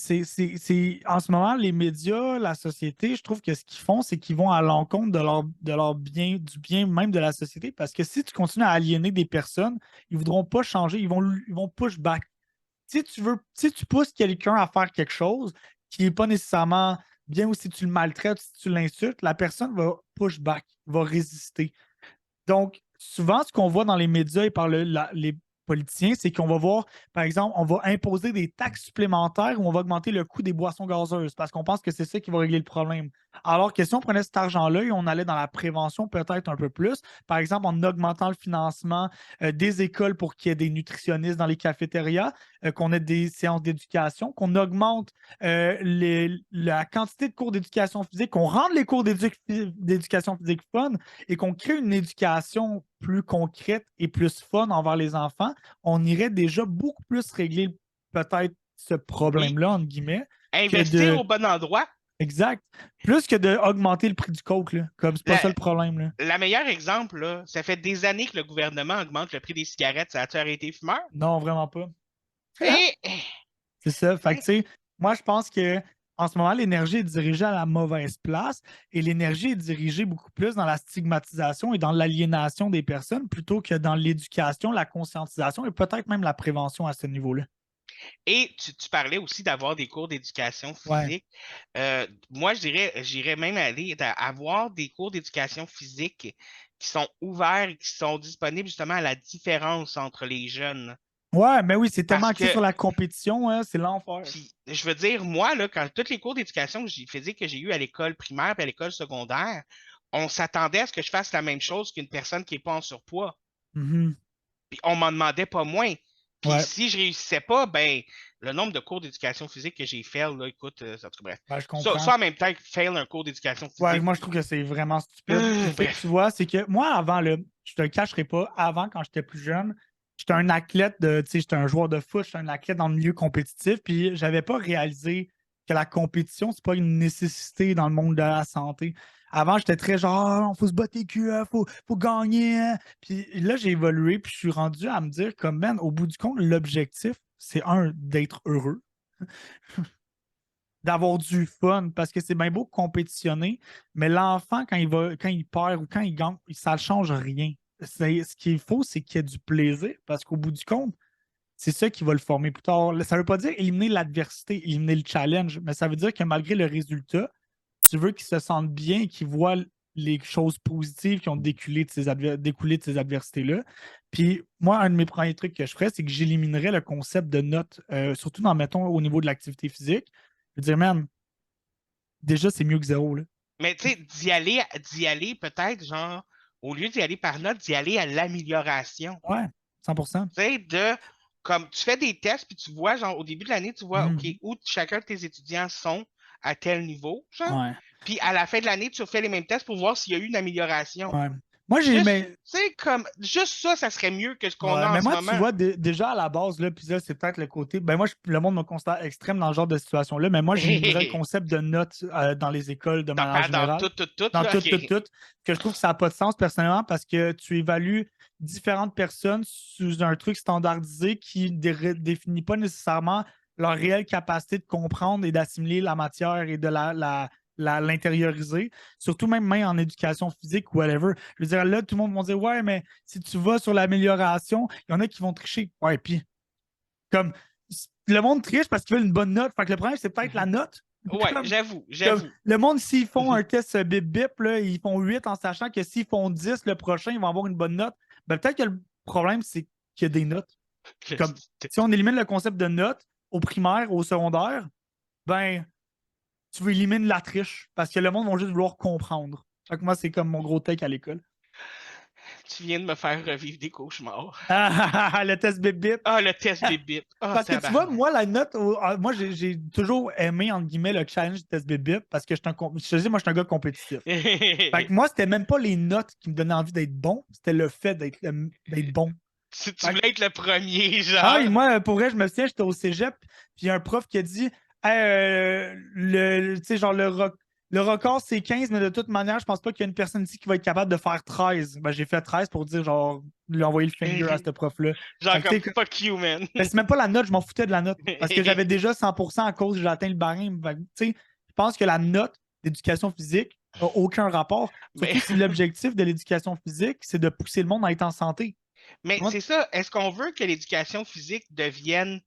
en ce moment, les médias, la société, je trouve que ce qu'ils font, c'est qu'ils vont à l'encontre de leur bien, du bien même de la société. Parce que si tu continues à aliéner des personnes, ils ne voudront pas changer, ils vont push back. Si tu pousses quelqu'un à faire quelque chose qui n'est pas nécessairement bien, ou si tu le maltraites, si tu l'insultes, la personne va push back, va résister. Donc, souvent, ce qu'on voit dans les médias et par les politiciens, c'est qu'on va voir, par exemple, on va imposer des taxes supplémentaires ou on va augmenter le coût des boissons gazeuses parce qu'on pense que c'est ça qui va régler le problème. Alors que si on prenait cet argent-là et on allait dans la prévention peut-être un peu plus, par exemple en augmentant le financement des écoles pour qu'il y ait des nutritionnistes dans les cafétérias, qu'on ait des séances d'éducation, qu'on augmente la quantité de cours d'éducation physique, qu'on rende les cours d'éducation physique fun et qu'on crée une éducation plus concrète et plus fun envers les enfants, on irait déjà beaucoup plus régler peut-être ce problème-là, entre guillemets. Investir au bon endroit. Exact. Plus que d'augmenter le prix du coke, là. Comme c'est pas ça le problème. Là. Le meilleur exemple, là, ça fait des années que le gouvernement augmente le prix des cigarettes. Ça a-tu arrêté fumeur? Non, vraiment pas. Et... C'est ça. Fait que, tu sais, moi, je pense que en ce moment, l'énergie est dirigée à la mauvaise place et l'énergie est dirigée beaucoup plus dans la stigmatisation et dans l'aliénation des personnes plutôt que dans l'éducation, la conscientisation et peut-être même la prévention à ce niveau-là. Et tu parlais aussi d'avoir des cours d'éducation Ouais. physique. Moi, j'irais même aller avoir des cours d'éducation physique qui sont ouverts et qui sont disponibles justement à la différence entre les jeunes. Ouais, mais oui, c'est tellement Parce axé que, sur la compétition, hein, c'est l'enfer. puis, je veux dire, moi, là, quand tous les cours d'éducation physique que j'ai eu à l'école primaire et à l'école secondaire, on s'attendait à ce que je fasse la même chose qu'une personne qui n'est pas en surpoids. Mhm. Puis on m'en demandait pas moins. Puis Ouais, si je réussissais pas, ben, le nombre de cours d'éducation physique que j'ai fait, là, écoute, ça, bref. ben, je Ça, comprends. ça, en même temps que fail un cours d'éducation Ouais, physique. moi, je trouve que c'est vraiment stupide. Puis, tu sais, tu Bref. vois, c'est que moi, avant, je te le cacherai pas, avant, quand j'étais plus jeune, j'étais un athlète tu sais, j'étais un joueur de foot, j'étais un athlète dans le milieu compétitif, puis j'avais pas réalisé que la compétition, c'est pas une nécessité dans le monde de la santé. Avant, j'étais très genre, faut se battre les culs, faut gagner, hein. Puis là, j'ai évolué, puis je suis rendu à me dire, comme, man, au bout du compte, l'objectif, c'est d'être heureux, d'avoir du fun, parce que c'est bien beau compétitionner, mais l'enfant, quand il perd ou quand il gagne, ça ne change rien. Ce qu'il faut, c'est qu'il y ait du plaisir, parce qu'au bout du compte, c'est ça qui va le former plus tard. Ça ne veut pas dire éliminer l'adversité, éliminer le challenge, mais ça veut dire que malgré le résultat, tu veux qu'il se sente bien et qu'il voit les choses positives qui ont découlé de ces adversités-là. Puis moi, un de mes premiers trucs que je ferais, c'est que j'éliminerais le concept de notes, surtout mettons, au niveau de l'activité physique. Je veux dire, man, déjà, c'est mieux que zéro, là. Mais tu sais, d'y aller peut-être, genre, au lieu d'y aller par note, d'y aller à l'amélioration. Ouais, 100%. Tu sais, comme tu fais des tests, puis tu vois, genre, au début de l'année, tu vois, OK, Mhm. où chacun de tes étudiants sont à tel niveau, genre. Ouais, Puis à la fin de l'année, tu refais les mêmes tests pour voir s'il y a eu une amélioration. ouais. Moi, Juste, tu sais, comme, juste ça serait mieux que ce qu'on ouais, a en mais ce moi, tu moment. vois, déjà à la base, là, puis ça, c'est peut-être le côté. Ben moi, le monde me considère extrême dans ce genre de situation-là, mais moi, j'éliminerais le concept de notes dans les écoles de T'en manière parles dans générale. tout, Dans là, tout, tout, OK. tout. Que je trouve que ça n'a pas de sens personnellement parce que tu évalues différentes personnes sous un truc standardisé qui ne définit pas nécessairement leur réelle capacité de comprendre et d'assimiler la matière et de l'intérioriser. Surtout même en éducation physique ou whatever. Je veux dire, là, tout le monde va dire ouais, mais si tu vas sur l'amélioration, il y en a qui vont tricher. Ouais, puis comme le monde triche parce qu'ils veulent une bonne note. Fait que le problème, c'est peut-être la note. Ouais, Comme, j'avoue, comme j'avoue. le monde, s'ils font un test bip-bip, là, ils font 8 en sachant que s'ils font 10 le prochain, ils vont avoir une bonne note. Ben, peut-être que le problème, c'est qu'il y a des notes. Comme si on élimine le concept de notes au primaire, au secondaire, ben, tu élimines la triche parce que le monde va juste vouloir comprendre. Fait que moi, c'est comme mon gros take à l'école. Tu viens de me faire revivre des cauchemars. Le test bip-bip. Ah, le test bip-bip. Ah, Parce que tu vois, tabarnak. moi, la note, moi, j'ai toujours aimé, entre guillemets, le challenge du test bip-bip parce que je te dis, moi, je suis un gars compétitif. Fait que moi, c'était même pas les notes qui me donnaient envie d'être bon, c'était le fait d'être bon. Tu Fait que, voulais être le premier, ah, et genre. moi, pour vrai, je me souviens, j'étais au cégep, puis il y a un prof qui a dit hey, tu sais, genre, le record, c'est 15, mais de toute manière, je pense pas qu'il y a une personne ici qui va être capable de faire 13. Ben, j'ai fait 13 pour dire, genre, lui envoyer le finger à ce prof-là. Genre Fait que, tu comme sais, fuck you, man. ben, c'est même pas la note, je m'en foutais de la note. Parce que j'avais déjà 100% à cause que j'ai atteint le barème. Fait que, tu sais, je pense que la note d'éducation physique n'a aucun rapport. Mais, Surtout si l'objectif de l'éducation physique, c'est de pousser le monde à être en santé. mais Comment- c'est ça. Est-ce qu'on veut que l'éducation physique devienne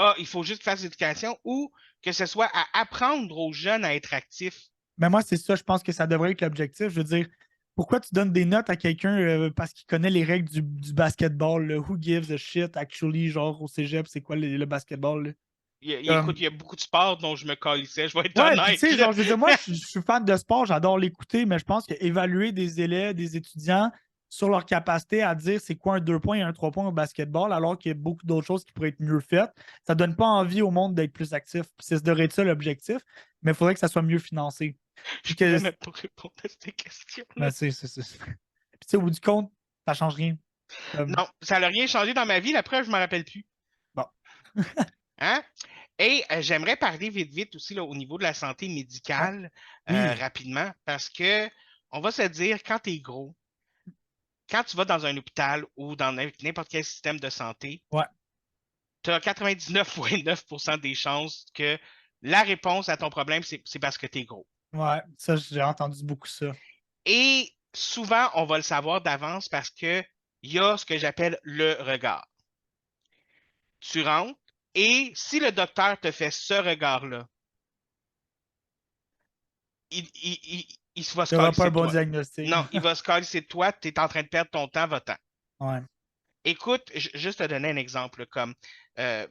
ah, il faut juste faire de l'éducation ou que ce soit à apprendre aux jeunes à être actifs? Mais moi, c'est ça, je pense que ça devrait être l'objectif. Je veux dire, pourquoi tu donnes des notes à quelqu'un parce qu'il connaît les règles du basketball? Là? Who gives a shit, actually, genre au cégep, c'est quoi le basketball? Là? Comme, Écoute, il y a beaucoup de sports dont je me calissais, je vais être ouais, puis tu honnête, sais, là. genre, je veux dire, moi, je suis fan de sport, j'adore l'écouter, mais je pense qu'évaluer des élèves, des étudiants sur leur capacité à dire c'est quoi un 2 points et un 3 points au basketball, alors qu'il y a beaucoup d'autres choses qui pourraient être mieux faites, ça donne pas envie au monde d'être plus actif. Puis ça devrait être ça l'objectif, mais il faudrait que ça soit mieux financé. Puis Je que, pourrais même pas répondre à cette question-là. ben, c'est. Puis tu sais, au bout du compte, ça change rien. Comme, Non, ça n'a rien changé dans ma vie, la preuve, je m'en rappelle plus. bon. Hein? Et j'aimerais parler vite, vite aussi là, au niveau de la santé Ouais. médicale Oui. rapidement parce que on va se dire, quand tu es gros, quand tu vas dans un hôpital ou dans n'importe quel système de santé, Ouais. tu as 99,9% des chances que la réponse à ton problème, c'est parce que tu es gros. Ouais. Ça, j'ai entendu beaucoup ça. Et souvent, on va le savoir d'avance parce que il y a ce que j'appelle le regard. Tu rentres Et si le docteur te fait ce regard-là, il va se Tu n'auras pas calisser un de bon toi. diagnostic. Non, il va se calisser de toi, tu es en train de perdre ton temps, va-t'en. Ouais. Écoute, juste te donner un exemple, comme euh,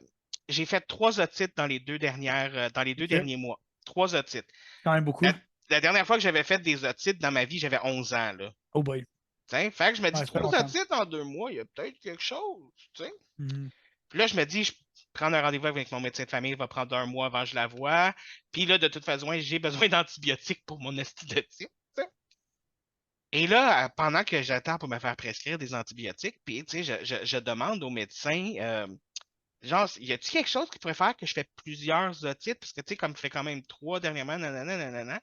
j'ai fait 3 otites dans les dans les deux OK. derniers mois. 3 otites. C'est quand même beaucoup. La dernière fois que j'avais fait des otites dans ma vie, j'avais 11 ans, là. Oh boy. T'sais, fait que je me dis, Ouais, ça fait 3 longtemps. otites en 2 mois, il y a peut-être quelque chose, tu sais. Mhm. Puis là, je me dis, je prends un rendez-vous avec mon médecin de famille, il va prendre 1 mois avant que je la vois. Puis là, de toute façon, j'ai besoin d'antibiotiques pour mon esthétique. Et là, pendant que j'attends pour me faire prescrire des antibiotiques, puis tu sais, je demande au médecin, genre, y a-t-il quelque chose qui pourrait faire que je fais plusieurs otites? Parce que tu sais, comme je fais quand même 3 dernièrement, nanana, nanana.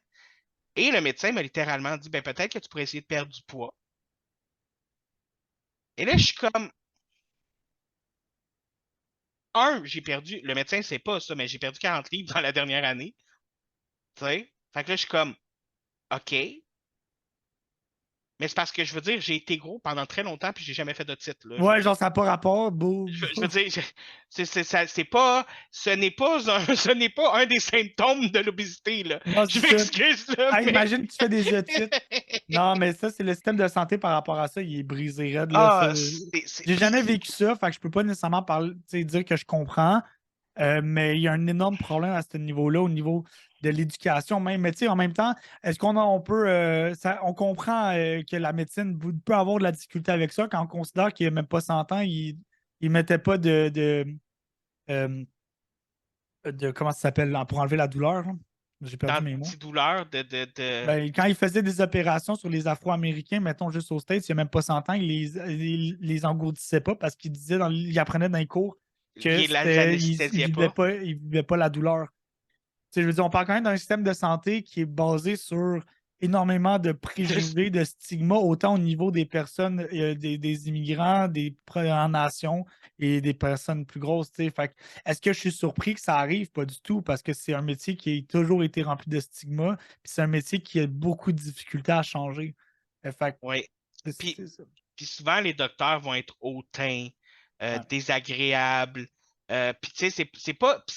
Et le médecin m'a littéralement dit, ben peut-être que tu pourrais essayer de perdre du poids. Et là, je suis comme, j'ai perdu, le médecin sait pas ça, mais j'ai perdu 40 livres dans la dernière année. Tu sais? Fait que là, je suis comme, OK. Mais c'est parce que je veux dire, j'ai été gros pendant très longtemps puis j'ai jamais fait de titre, là. Ouais, genre, ça n'a pas rapport. Beau. Je veux dire, c'est pas, ce n'est pas ce n'est pas un des symptômes de l'obésité, là. Non, Je c'est ça. m'excuse, là, Ah, mais... imagine que tu fais des otites. Non, mais ça, c'est le système de santé par rapport à ça. Il est brisé raide, là. Ça. Ah, J'ai jamais puis vécu ça, fait que je peux pas nécessairement parler, tu sais, dire que je comprends. Mais il y a un énorme problème à ce niveau-là, au niveau de l'éducation même. Mais tu sais, en même temps, est-ce on peut. On comprend que la médecine peut avoir de la difficulté avec ça quand on considère qu'il n'y a même pas 100 ans, il ne mettait pas euh, comment ça s'appelle là, pour enlever la douleur, là. J'ai perdu mes mots. d'antidouleur, Ben, quand il faisait des opérations sur les Afro-Américains, mettons juste aux States, il n'y a même pas 100 ans, il les engourdissait pas parce qu'il disait, il apprenait dans les cours que l'anesthésiait pas. il vivait pas la douleur. Tu sais, je veux dire, on parle quand même d'un système de santé qui est basé sur énormément de préjugés, de stigmas, autant au niveau des personnes, des immigrants, des Premières Nations et des personnes plus grosses. Tu sais. Fait que, est-ce que je suis surpris que ça arrive? Pas du tout, parce que c'est un métier qui a toujours été rempli de stigmas, puis c'est un métier qui a beaucoup de difficultés à changer. Fait que, Oui. Puis, c'est ça. puis souvent, les docteurs vont être hautains, Ouais. désagréables. Puis tu sais, c'est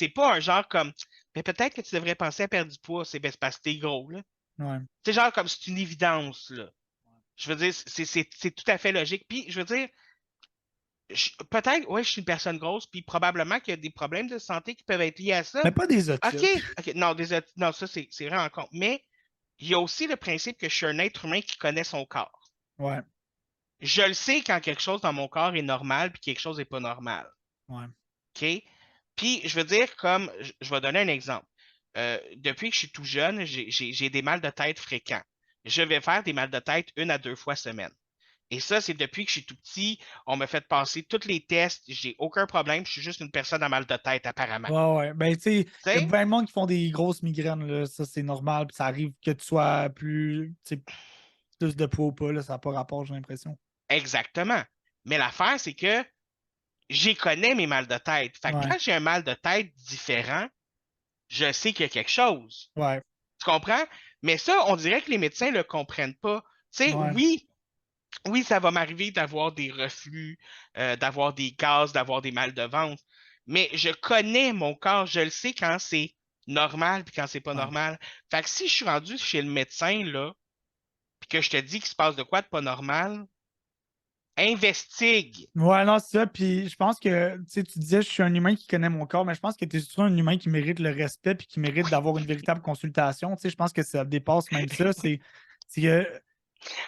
pas un genre comme, mais peut-être que tu devrais penser à perdre du poids, c'est parce que t'es gros, là. Ouais. C'est genre comme c'est une évidence, là. Je veux dire, c'est tout à fait logique. Puis, je veux dire, peut-être, ouais, je suis une personne grosse, puis probablement qu'il y a des problèmes de santé qui peuvent être liés à ça. Mais pas des OK, otites. OK, non, non, ça, c'est vraiment con. Mais il y a aussi le principe que je suis un être humain qui connaît son corps. Ouais. Je le sais quand quelque chose dans mon corps est normal, puis quelque chose n'est pas normal. Ouais. OK? Puis, je veux dire, comme, je vais donner un exemple. Depuis que je suis tout jeune, j'ai des mal de tête fréquents. Je vais faire des mal de tête 1 à 2 fois semaine. Et ça, c'est depuis que je suis tout petit. On m'a fait passer tous les tests. J'ai aucun problème. Je suis juste une personne à mal de tête, apparemment. Ouais, ouais. Ben, tu sais, il y a Tu sais? plein de monde qui font des grosses migraines, là. Ça, c'est normal. Puis ça arrive que tu sois plus de poids ou pas, là. Ça n'a pas rapport, j'ai l'impression. Exactement. Mais l'affaire, c'est que j'y connais mes mal de tête. Fait que Ouais. quand j'ai un mal de tête différent, je sais qu'il y a quelque chose. Ouais. Tu comprends? Mais ça, on dirait que les médecins ne le comprennent pas. Tu sais, Ouais. oui, ça va m'arriver d'avoir des reflux, d'avoir des gaz, d'avoir des mal de ventre. Mais je connais mon corps, je le sais quand c'est normal puis quand c'est pas Ouais. normal. Fait que si je suis rendu chez le médecin, là, puis que je te dis qu'il se passe de quoi de pas normal, investigue. Ouais, non, c'est ça. Puis je pense que, tu sais, tu disais, je suis un humain qui connaît mon corps, mais je pense que tu es surtout un humain qui mérite le respect puis qui mérite d'avoir une véritable consultation. Tu sais, je pense que ça dépasse même ça. Je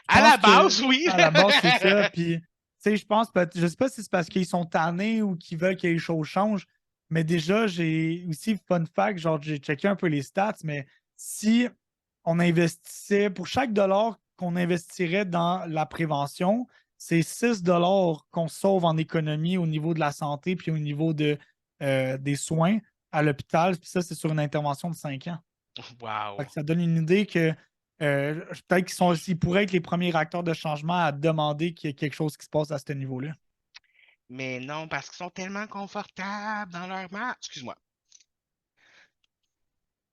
À la pense que, base, oui. à la base, c'est ça. Puis, tu sais, je sais pas si c'est parce qu'ils sont tannés ou qu'ils veulent que les choses changent, mais déjà, j'ai aussi, fun fact, genre, j'ai checké un peu les stats, mais si on investissait, pour chaque dollar qu'on investirait dans la prévention, c'est 6 dollars qu'on sauve en économie au niveau de la santé puis au niveau des soins à l'hôpital. Puis ça, c'est sur une intervention de 5 ans. Fait Wow. que ça donne une idée que peut-être qu'ils pourraient être les premiers acteurs de changement à demander qu'il y ait quelque chose qui se passe à ce niveau-là. Mais non, parce qu'ils sont tellement confortables dans leur marque. Excuse-moi.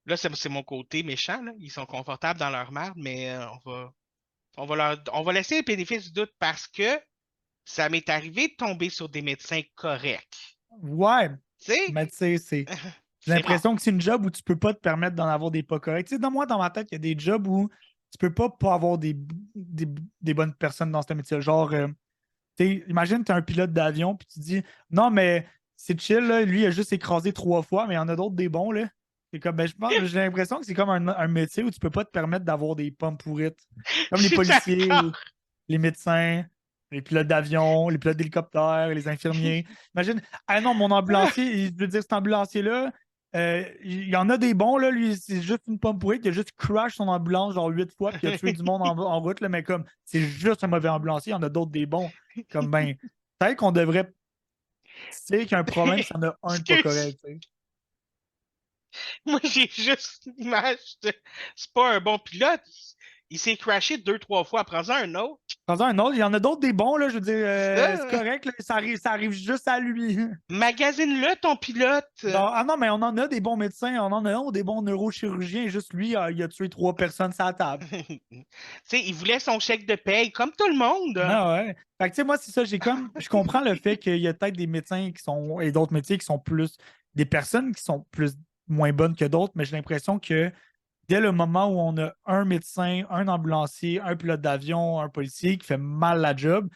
Là, c'est mon côté méchant, là. Ils sont confortables dans leur marde, mais on va laisser le bénéfice du doute parce que ça m'est arrivé de tomber sur des médecins corrects. Ouais, Tu sais, Mais tu sais, j'ai c'est rare. l'impression que c'est une job où tu peux pas te permettre d'en avoir des pas corrects. Tu sais, moi, dans ma tête, il y a des jobs où tu peux pas avoir des bonnes personnes dans ce métier. Genre, imagine, tu es un pilote d'avion, puis tu dis non, mais c'est chill, là, lui, il a juste écrasé 3 fois, mais il y en a d'autres des bons, là. C'est comme, ben, j'ai l'impression que c'est comme un métier où tu peux pas te permettre d'avoir des pommes pourrites. Comme Je les suis policiers d'accord. ou les médecins, les pilotes d'avion, les pilotes d'hélicoptère, les infirmiers. Imagine, ah non, mon ambulancier, je veux dire, cet ambulancier-là, il y en a des bons, là, lui, c'est juste une pomme pourrite, il a juste crash son ambulance genre 8 fois, puis il a tué du monde en route, là, mais comme, c'est juste un mauvais ambulancier, il y en a d'autres des bons. Comme, ben, peut-être qu'on devrait, tu sais, qu'il y a un problème s'il y en a un de pas Excuse. correct, tu sais. Moi, j'ai juste l'image de. C'est pas un bon pilote. Il s'est crashé 2, 3 fois. Prends-en un autre. Dans un autre, il y en a d'autres des bons, là, je veux dire, c'est Ça, correct, là, ça arrive juste à lui. magasine-le, ton pilote. Genre, ah non, mais on en a des bons médecins, on en a des bons neurochirurgiens. Juste lui, il a tué 3 personnes sur la table. Tu sais, il voulait son chèque de paye, comme tout le monde. Ah ouais. Fait que tu sais, moi, c'est ça, je comprends le fait qu'il y a peut-être des médecins qui sont, et d'autres métiers qui sont plus, des personnes qui sont plus, moins bonnes que d'autres, mais j'ai l'impression que dès le moment où on a un médecin, un ambulancier, un pilote d'avion, un policier qui fait mal la job,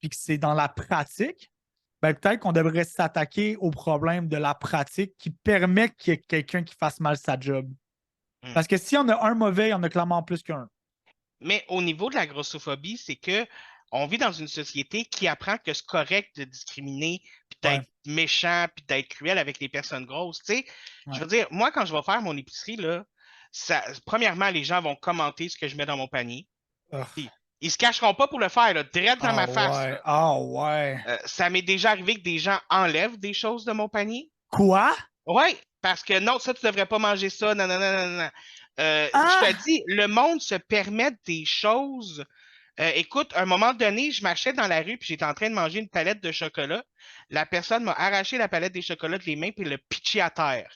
puis que c'est dans la pratique, ben peut-être qu'on devrait s'attaquer au problème de la pratique qui permet qu'il y ait quelqu'un qui fasse mal sa job. Hmm. Parce que si on a un mauvais, il y en a clairement plus qu'un. Mais au niveau de la grossophobie, c'est que on vit dans une société qui apprend que c'est correct de discriminer, puis Ouais, d'être méchant, puis d'être cruel avec les personnes grosses. Tu sais, je ouais. veux dire, moi, quand je vais faire mon épicerie, là, premièrement, les gens vont commenter ce que je mets dans mon panier. Ugh. Puis, ils se cacheront pas pour le faire, là, direct dans Ah ma face, ouais, là. ah ouais. Ça m'est déjà arrivé que des gens enlèvent des choses de mon panier. Quoi? Oui, parce que non, ça, tu devrais pas manger ça. Non, non, non, non, non. Je te Ah! dis, le monde se permet des choses. Écoute, à un moment donné, je marchais dans la rue puis j'étais en train de manger une palette de chocolat. La personne m'a arraché la palette des chocolats de les mains puis l'a pitché à terre.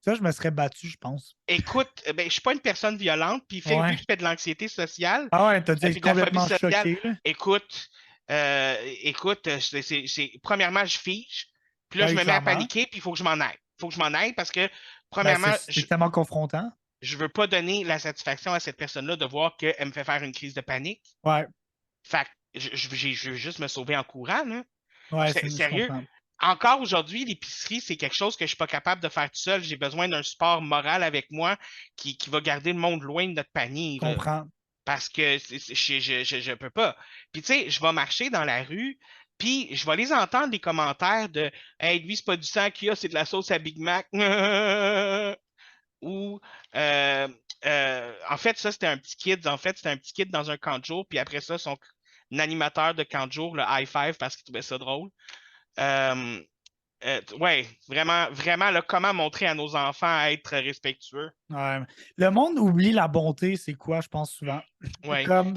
Ça, je me serais battu, je pense. Écoute, ben, je suis pas une personne violente, puis vu que Ouais. je fais de l'anxiété sociale, Ah ouais, t'as dû puis être de la phobie complètement sociale, choqué, là. écoute, premièrement, je fige, puis là, je Oui, me mets à clairement. paniquer, puis il faut que je m'en aille. Il faut que je m'en aille parce que, Ben, premièrement, c'est tellement confrontant. je veux pas donner la satisfaction à cette personne-là de voir qu'elle me fait faire une crise de panique. Ouais, Fait que je veux juste me sauver en courant, là. ouais, je Sérieux, comprends. encore aujourd'hui, l'épicerie, c'est quelque chose que je suis pas capable de faire tout seul. J'ai besoin d'un support moral avec moi qui va garder le monde loin de notre panier, Je là. comprends. Parce que je peux pas. Puis tu sais, je vais marcher dans la rue, puis je vais les entendre des commentaires de Hey, lui, c'est pas du sang qu'il y a, c'est de la sauce à Big Mac. Ou en fait, ça, c'était un petit kid. En fait, c'était un petit kid dans un camp de jour, puis après ça, son animateur de camp de jour, le high five parce qu'il trouvait ça drôle. Euh, ouais, vraiment, vraiment, là, comment montrer à nos enfants à être respectueux. Ouais. Le monde oublie la bonté, c'est quoi, je pense souvent. Ouais. Comme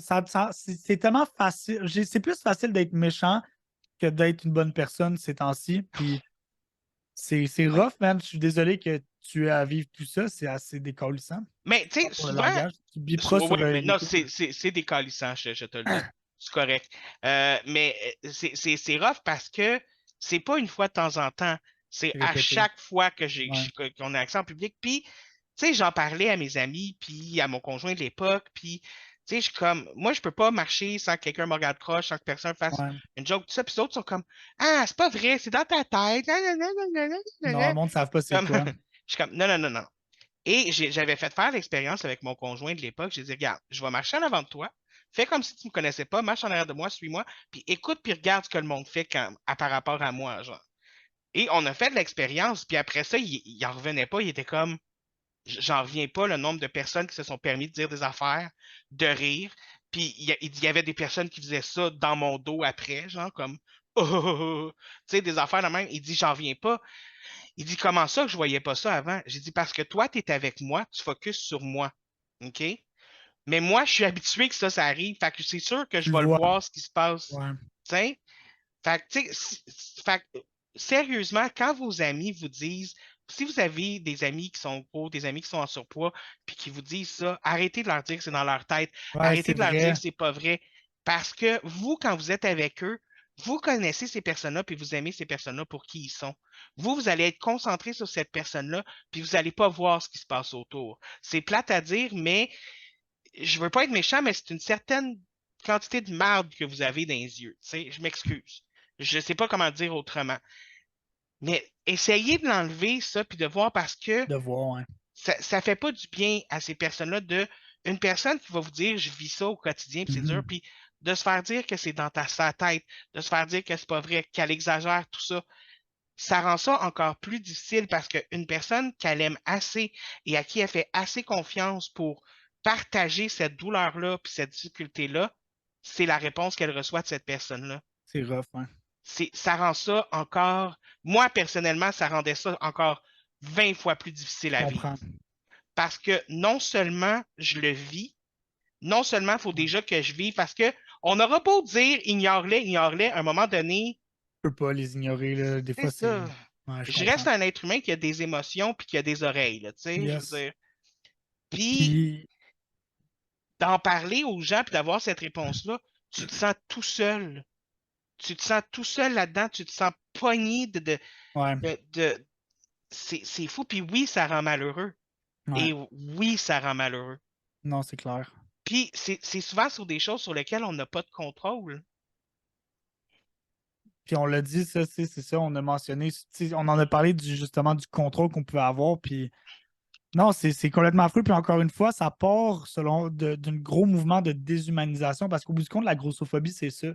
c'est tellement facile. C'est plus facile d'être méchant que d'être une bonne personne ces temps-ci. Puis c'est rough, man. Je suis désolé que tu aies à vivre tout ça. C'est assez décollissant. Mais tu sais, Pour le souvent, langage. Tu biperas ouais, sur ouais, mais non, YouTube. c'est décalissant, je te le donne. C'est correct. Mais c'est rough parce que c'est pas une fois de temps en temps. C'est à Répéter. chaque fois Ouais. qu'on a accès en public. Puis, tu sais, j'en parlais à mes amis, puis à mon conjoint de l'époque, puis, tu sais, je suis comme, moi, je peux pas marcher sans que quelqu'un me regarde croche, sans que personne fasse Ouais. une joke, tout ça. Puis les autres sont comme, ah, c'est pas vrai, c'est dans ta tête. Nanana, Non, le nanana. monde ne savent pas c'est Comme, quoi. je suis comme, non, non, non, non. Et j'avais fait faire l'expérience avec mon conjoint de l'époque. J'ai dit, regarde, je vais marcher en avant de toi. Fais comme si tu ne me connaissais pas, marche en arrière de moi, suis-moi, puis écoute, puis regarde ce que le monde fait par rapport à moi, genre. Et on a fait de l'expérience, puis après ça, il en revenait pas. Il était comme, j'en reviens pas le nombre de personnes qui se sont permis de dire des affaires, de rire. Puis il y avait des personnes qui faisaient ça dans mon dos après, genre comme, oh, oh, oh, oh. Tu sais, des affaires de même. Il dit, j'en reviens pas. Il dit, comment ça que je voyais pas ça avant? J'ai dit, parce que toi, tu es avec moi, tu focuses sur moi. OK? Mais moi, je suis habitué que ça arrive. Fait que c'est sûr que Tu je le vais le vois. voir, ce qui se passe. Ouais. Tu sais? Fait que, tu sais, fait que, sérieusement, quand vos amis vous disent, si vous avez des amis qui sont gros, des amis qui sont en surpoids, puis qui vous disent ça, arrêtez de leur dire que c'est dans leur tête. Ouais, Arrêtez c'est de leur dire vrai. que c'est pas vrai. Parce que vous, quand vous êtes avec eux, vous connaissez ces personnes-là, puis vous aimez ces personnes-là pour qui ils sont. Vous allez être concentré sur cette personne-là, puis vous n'allez pas voir ce qui se passe autour. C'est plate à dire, mais je veux pas être méchant, mais c'est une certaine quantité de marde que vous avez dans les yeux. Tu sais, je m'excuse. Je sais pas comment dire autrement. Mais essayez de l'enlever, ça, puis de voir parce que De voir, hein. ça fait pas du bien à ces personnes-là de une personne qui va vous dire je vis ça au quotidien, puis c'est dur, puis de se faire dire que c'est dans sa tête, de se faire dire que c'est pas vrai, qu'elle exagère, tout ça. Ça rend ça encore plus difficile parce qu'une personne qu'elle aime assez et à qui elle fait assez confiance pour partager cette douleur-là puis cette difficulté-là, c'est la réponse qu'elle reçoit de cette personne-là. C'est rough, hein. Ça rend ça encore, moi personnellement, ça rendait ça encore 20 fois plus difficile Je à vivre. comprends. Parce que non seulement je le vis, non seulement il faut déjà que je vive, parce que on n'aura pas beau dire ignore-les, à un moment donné, Je peux pas les ignorer, là. Des c'est fois, c'est. ça. Ouais, je Je reste comprends. un être humain qui a des émotions puis qui a des oreilles, là, tu sais, je veux Yes. dire. Puis Puis, d'en parler aux gens puis d'avoir cette réponse-là, tu te sens tout seul. Tu te sens tout seul là-dedans, tu te sens pogné ouais, de... C'est fou, puis oui, ça rend malheureux. ouais. Et oui, ça rend malheureux. Non, c'est clair. Puis c'est souvent sur des choses sur lesquelles on n'a pas de contrôle. Puis on l'a dit, ça, c'est ça, on a mentionné, on en a parlé justement du contrôle qu'on peut avoir. Puis non, c'est complètement affreux. Puis encore une fois, ça part selon d'un gros mouvement de déshumanisation parce qu'au bout du compte, la grossophobie, c'est ça.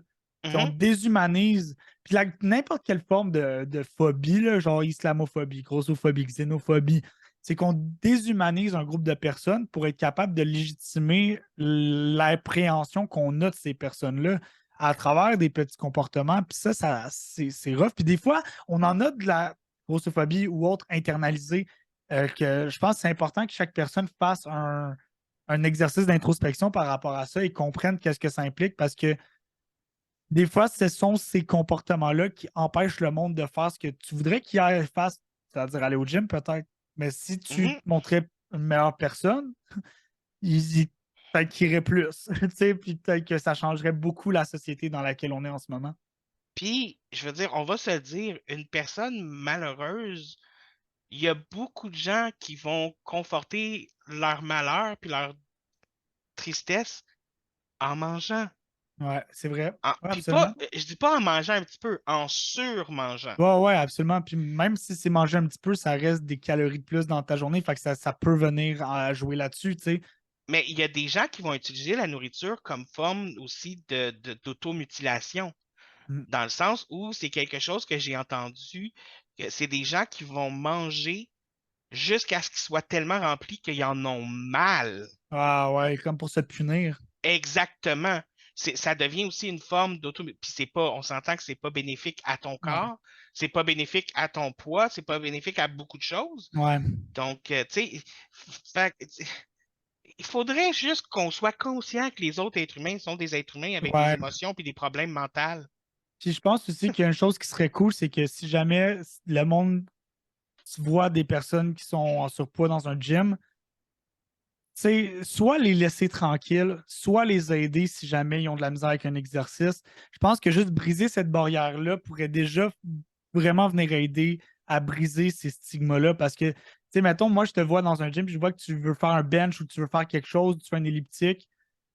On Mhm, déshumanise. Puis n'importe quelle forme de phobie, là, genre islamophobie, grossophobie, xénophobie, c'est qu'on déshumanise un groupe de personnes pour être capable de légitimer l'appréhension qu'on a de ces personnes-là à travers des petits comportements. Puis ça c'est rough. Puis des fois, on en a de la grossophobie ou autre internalisée que je pense que c'est important que chaque personne fasse un exercice d'introspection par rapport à ça et comprenne qu'est-ce que ça implique parce que des fois, ce sont ces comportements-là qui empêchent le monde de faire ce que tu voudrais qu'il fasse, c'est-à-dire aller au gym peut-être. Mais si tu te mhm. montrais une meilleure personne, peut-être qu'il irait plus. Puis peut-être que ça changerait beaucoup la société dans laquelle on est en ce moment. Puis, je veux dire, on va se le dire, une personne malheureuse, il y a beaucoup de gens qui vont conforter leur malheur puis leur tristesse en mangeant. Ouais, c'est vrai. Ouais, Puis pas, absolument. je dis pas en mangeant un petit peu, en surmangeant. Ouais, ouais, absolument. Puis même si c'est manger un petit peu, ça reste des calories de plus dans ta journée. Fait que ça peut venir à jouer là-dessus, tu sais. Mais il y a des gens qui vont utiliser la nourriture comme forme aussi d'automutilation, Mm. dans le sens où c'est quelque chose que j'ai entendu, que c'est des gens qui vont manger jusqu'à ce qu'ils soient tellement remplis qu'ils en ont mal. Ah ouais, comme pour se punir. Exactement. Ça devient aussi une forme d'auto. Puis c'est pas, on s'entend que c'est pas bénéfique à ton Ouais. corps, c'est pas bénéfique à ton poids, c'est pas bénéfique à beaucoup de choses. Ouais. Donc, tu sais, il faudrait juste qu'on soit conscient que les autres êtres humains sont des êtres humains avec des Ouais. émotions puis des problèmes mentaux. Puis je pense aussi qu'il y a une chose qui serait cool, c'est que si jamais le monde voit des personnes qui sont en surpoids dans un gym, soit les laisser tranquilles, soit les aider si jamais ils ont de la misère avec un exercice. Je pense que juste briser cette barrière-là pourrait déjà vraiment venir aider à briser ces stigmas-là parce que, tu sais, mettons, moi, je te vois dans un gym, puis je vois que tu veux faire un bench ou tu veux faire quelque chose, tu fais un elliptique.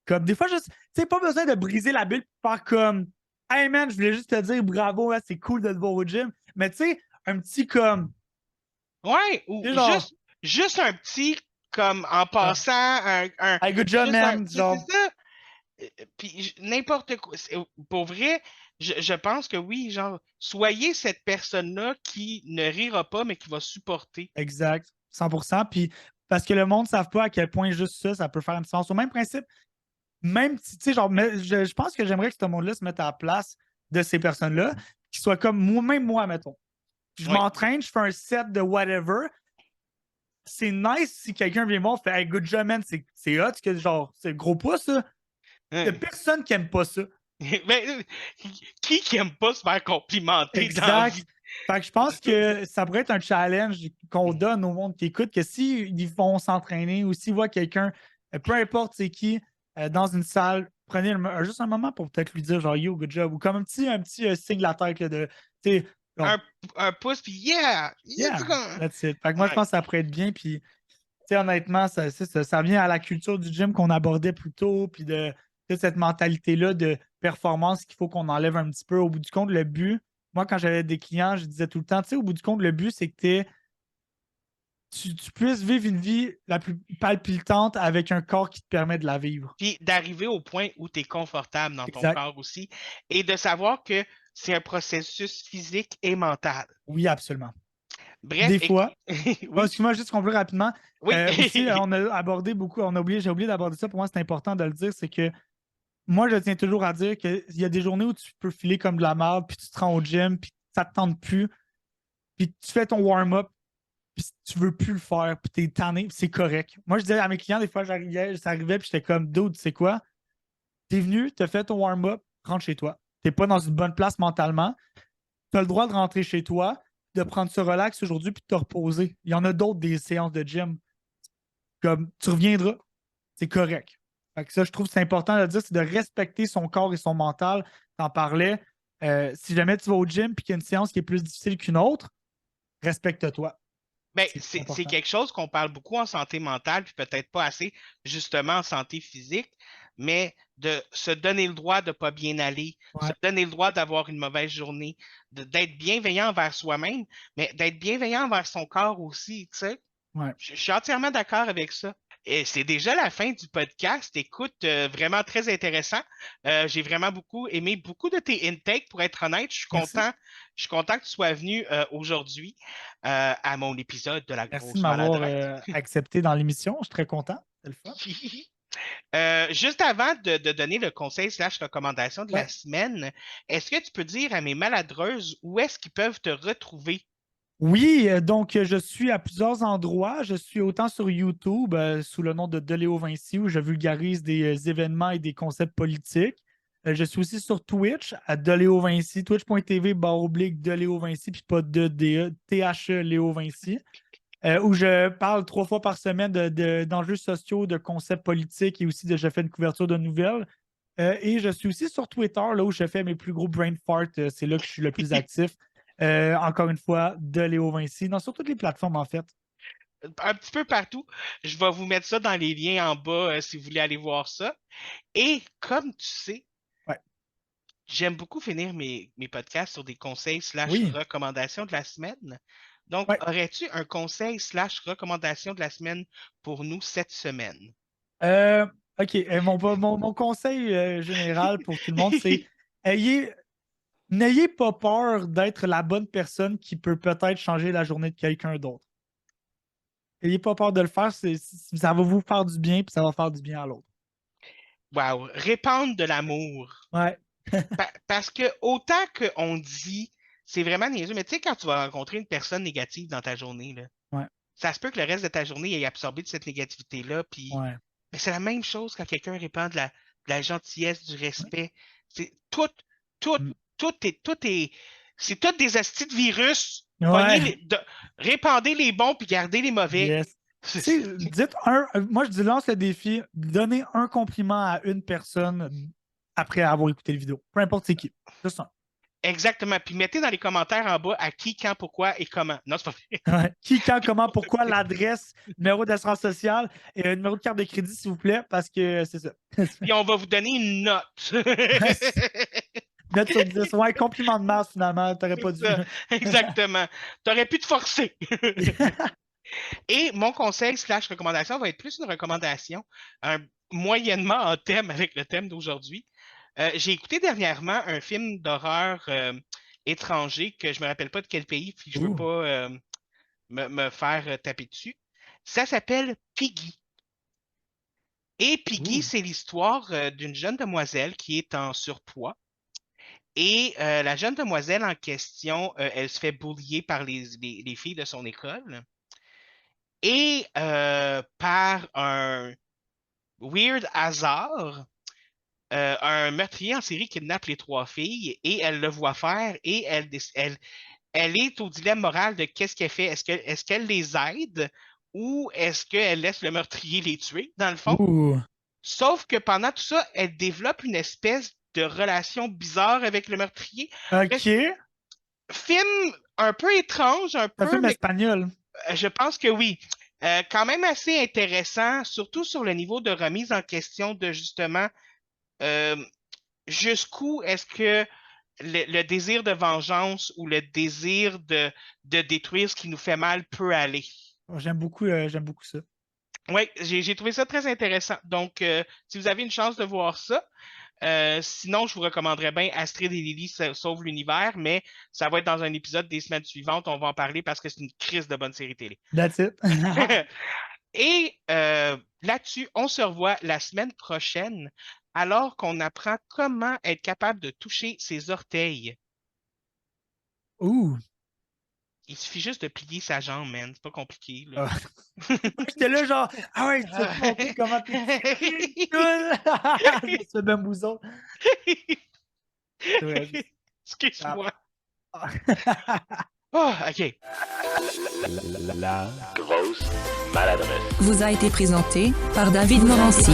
Comme des fois, juste, tu sais, pas besoin de briser la bulle pour faire comme Hey man, je voulais juste te dire bravo, hein, c'est cool de te voir au gym. Mais tu sais, un petit comme, Ouais, ou tu sais, genre, juste un petit, comme en comme, passant, Hey, good job, juste un, man. c'est Genre, ça. Puis n'importe quoi. Pour vrai, je pense que oui, genre, soyez cette personne-là qui ne rira pas, mais qui va supporter. exact, 100%. Puis parce que le monde ne savent pas à quel point juste ça, ça peut faire une différence. Au même principe, même si, tu sais, genre, je pense que j'aimerais que ce monde-là se mette à la place de ces personnes-là, qui soient comme moi-même, moi, mettons. Je Oui. m'entraîne, je fais un set de whatever. C'est nice si quelqu'un vient voir et fait Hey, good job, man, c'est hot, que genre, c'est gros pouce, ça. Il n'y a Hein. personne qui aime pas ça. Ben, qui aime pas se faire complimenter dans la Exact. vie? Fait que je pense que ça pourrait être un challenge qu'on donne au monde qui écoute, que s'ils vont s'entraîner ou s'ils voient quelqu'un, peu importe c'est qui, dans une salle, prenez juste un moment pour peut-être lui dire genre yo, good job, ou comme un petit signe de la tête là, de, tu sais, genre, Un pouce, puis yeah! yeah, that's it. Fait que moi, je Ouais. pense que ça pourrait être bien, puis, tu sais, honnêtement, ça vient à la culture du gym qu'on abordait plus tôt, puis de cette mentalité-là de performance qu'il faut qu'on enlève un petit peu. Au bout du compte, le but, moi, quand j'avais des clients, je disais tout le temps, tu sais, au bout du compte, le but, c'est que tu puisses vivre une vie la plus palpitante avec un corps qui te permet de la vivre. Puis d'arriver au point où tu es confortable dans ton Exact. corps aussi et de savoir que c'est un processus physique et mental. Oui, absolument. Bref, Des fois, oui, excuse-moi, juste conclure rapidement. oui. Aussi, on a abordé beaucoup, j'ai oublié d'aborder ça. Pour moi, c'est important de le dire, c'est que moi, je tiens toujours à dire qu'il y a des journées où tu peux filer comme de la merde, puis tu te rends au gym, puis ça te tente plus, puis tu fais ton warm-up, puis tu veux plus le faire, puis t'es tanné, puis c'est correct. Moi, je disais à mes clients, des fois, ça arrivait, puis j'étais comme, dude, tu sais quoi? T'es venu, t'as fait ton warm-up, rentre chez toi. T'es pas dans une bonne place mentalement. T'as le droit de rentrer chez toi, de prendre ce relax aujourd'hui, puis de te reposer. Il y en a d'autres des séances de gym. Comme, tu reviendras, c'est correct. Fait que ça, je trouve que c'est important de le dire, c'est de respecter son corps et son mental. T'en parlais. Si jamais tu vas au gym et qu'il y a une séance qui est plus difficile qu'une autre, respecte-toi. Ben, C'est c'est important. quelque chose qu'on parle beaucoup en santé mentale, puis peut-être pas assez justement en santé physique, mais de se donner le droit de ne pas bien aller, Ouais. se donner le droit d'avoir une mauvaise journée, d'être bienveillant envers soi-même, mais d'être bienveillant envers son corps aussi, tu sais. Ouais. Je suis entièrement d'accord avec ça. Et c'est déjà la fin du podcast. Écoute, vraiment très intéressant. J'ai vraiment beaucoup aimé beaucoup de tes intakes, pour être honnête. Merci. Je suis content que tu sois venu aujourd'hui à mon épisode de la Merci de grosse m'avoir maladresse. accepté dans l'émission. Je suis très content. C'est le fun. Juste avant de donner le conseil slash recommandation de la Ouais. semaine, est-ce que tu peux dire à mes maladreuses où est-ce qu'ils peuvent te retrouver? Oui, donc je suis à plusieurs endroits. Je suis autant sur YouTube sous le nom de Léo Vinci où je vulgarise des événements et des concepts politiques. Je suis aussi sur Twitch à De Léo Vinci, twitch.tv// de Léo Vinci, puis pas de THE Léo Vinci, où je parle 3 fois par semaine d'enjeux sociaux, de concepts politiques et aussi je fais une couverture de nouvelles. Et je suis aussi sur Twitter, là où je fais mes plus gros brain farts. C'est là que je suis le plus actif. Encore une fois, de Léo Vinci, sur toutes les plateformes, en fait. Un petit peu partout. Je vais vous mettre ça dans les liens en bas si vous voulez aller voir ça. Et comme tu sais, Ouais. j'aime beaucoup finir mes podcasts sur des conseils slash Oui. recommandations de la semaine. Donc, Ouais. aurais-tu un conseil slash recommandation de la semaine pour nous cette semaine? OK. Mon conseil général pour tout le monde, c'est n'ayez pas peur d'être la bonne personne qui peut peut-être changer la journée de quelqu'un d'autre. N'ayez pas peur de le faire, ça va vous faire du bien, puis ça va faire du bien à l'autre. Wow, répandre de l'amour. Ouais. Parce que autant qu'on dit, c'est vraiment niaiseux, mais tu sais, quand tu vas rencontrer une personne négative dans ta journée, là, Ouais. ça se peut que le reste de ta journée ait absorbé de cette négativité-là, puis Ouais. mais c'est la même chose quand quelqu'un répand de la gentillesse, du respect. C'est tout, tout, Mm. tout est, c'est tout des astis de virus. Ouais. Répandez les bons puis gardez les mauvais. Yes. Tu sais, moi je lance le défi, donnez un compliment à une personne après avoir écouté la vidéo. Peu importe c'est qui. Juste un. Exactement. Puis mettez dans les commentaires en bas à qui, quand, pourquoi et comment. Non, c'est pas vrai. Ouais. Qui, quand, comment, pourquoi, l'adresse, numéro d'assurance sociale et un numéro de carte de crédit, s'il vous plaît, parce que c'est ça. Puis on va vous donner une note. Note sur 10. Ouais, compliment de masse, finalement. T'aurais pas dû. Exactement. T'aurais pu te forcer. Et mon conseil slash recommandation va être plus une recommandation, moyennement en thème avec le thème d'aujourd'hui. J'ai écouté dernièrement un film d'horreur étranger que je me rappelle pas de quel pays, puis je veux pas me faire taper dessus. Ça s'appelle Piggy. Et Piggy, c'est l'histoire d'une jeune demoiselle qui est en surpoids. Et la jeune demoiselle en question, elle se fait bullier par les filles de son école. Et par un weird hasard, un meurtrier en série kidnappe les 3 filles et elle le voit faire et elle est au dilemme moral de qu'est-ce qu'elle fait. Est-ce qu'elle les aide ou est-ce qu'elle laisse le meurtrier les tuer, dans le fond? Sauf que pendant tout ça, elle développe une espèce de relation bizarre avec le meurtrier. OK. Film un peu étrange, un Un peu, film mais espagnol. je pense que oui. Quand même assez intéressant, surtout sur le niveau de remise en question de justement euh, jusqu'où est-ce que le désir de vengeance ou le désir de détruire ce qui nous fait mal peut aller. J'aime beaucoup ça. Oui, j'ai trouvé ça très intéressant. Donc, si vous avez une chance de voir ça, sinon, je vous recommanderais bien Astrid et Lily sauvent l'univers, mais ça va être dans un épisode des semaines suivantes. On va en parler parce que c'est une crise de bonne série télé. That's it. Et là-dessus, on se revoit la semaine prochaine alors qu'on apprend comment être capable de toucher ses orteils. Ouh. Il suffit juste de plier sa jambe, man. C'est pas compliqué, là. Ah. J'étais là, genre, ah ouais, tu vas te montrer comment t'es cool. Je fais bamboozle. C'est vrai. Excuse-moi. Ah. Oh, OK. La grosse maladresse. Vous a été présenté par David Morancy.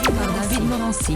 Par David Morancy.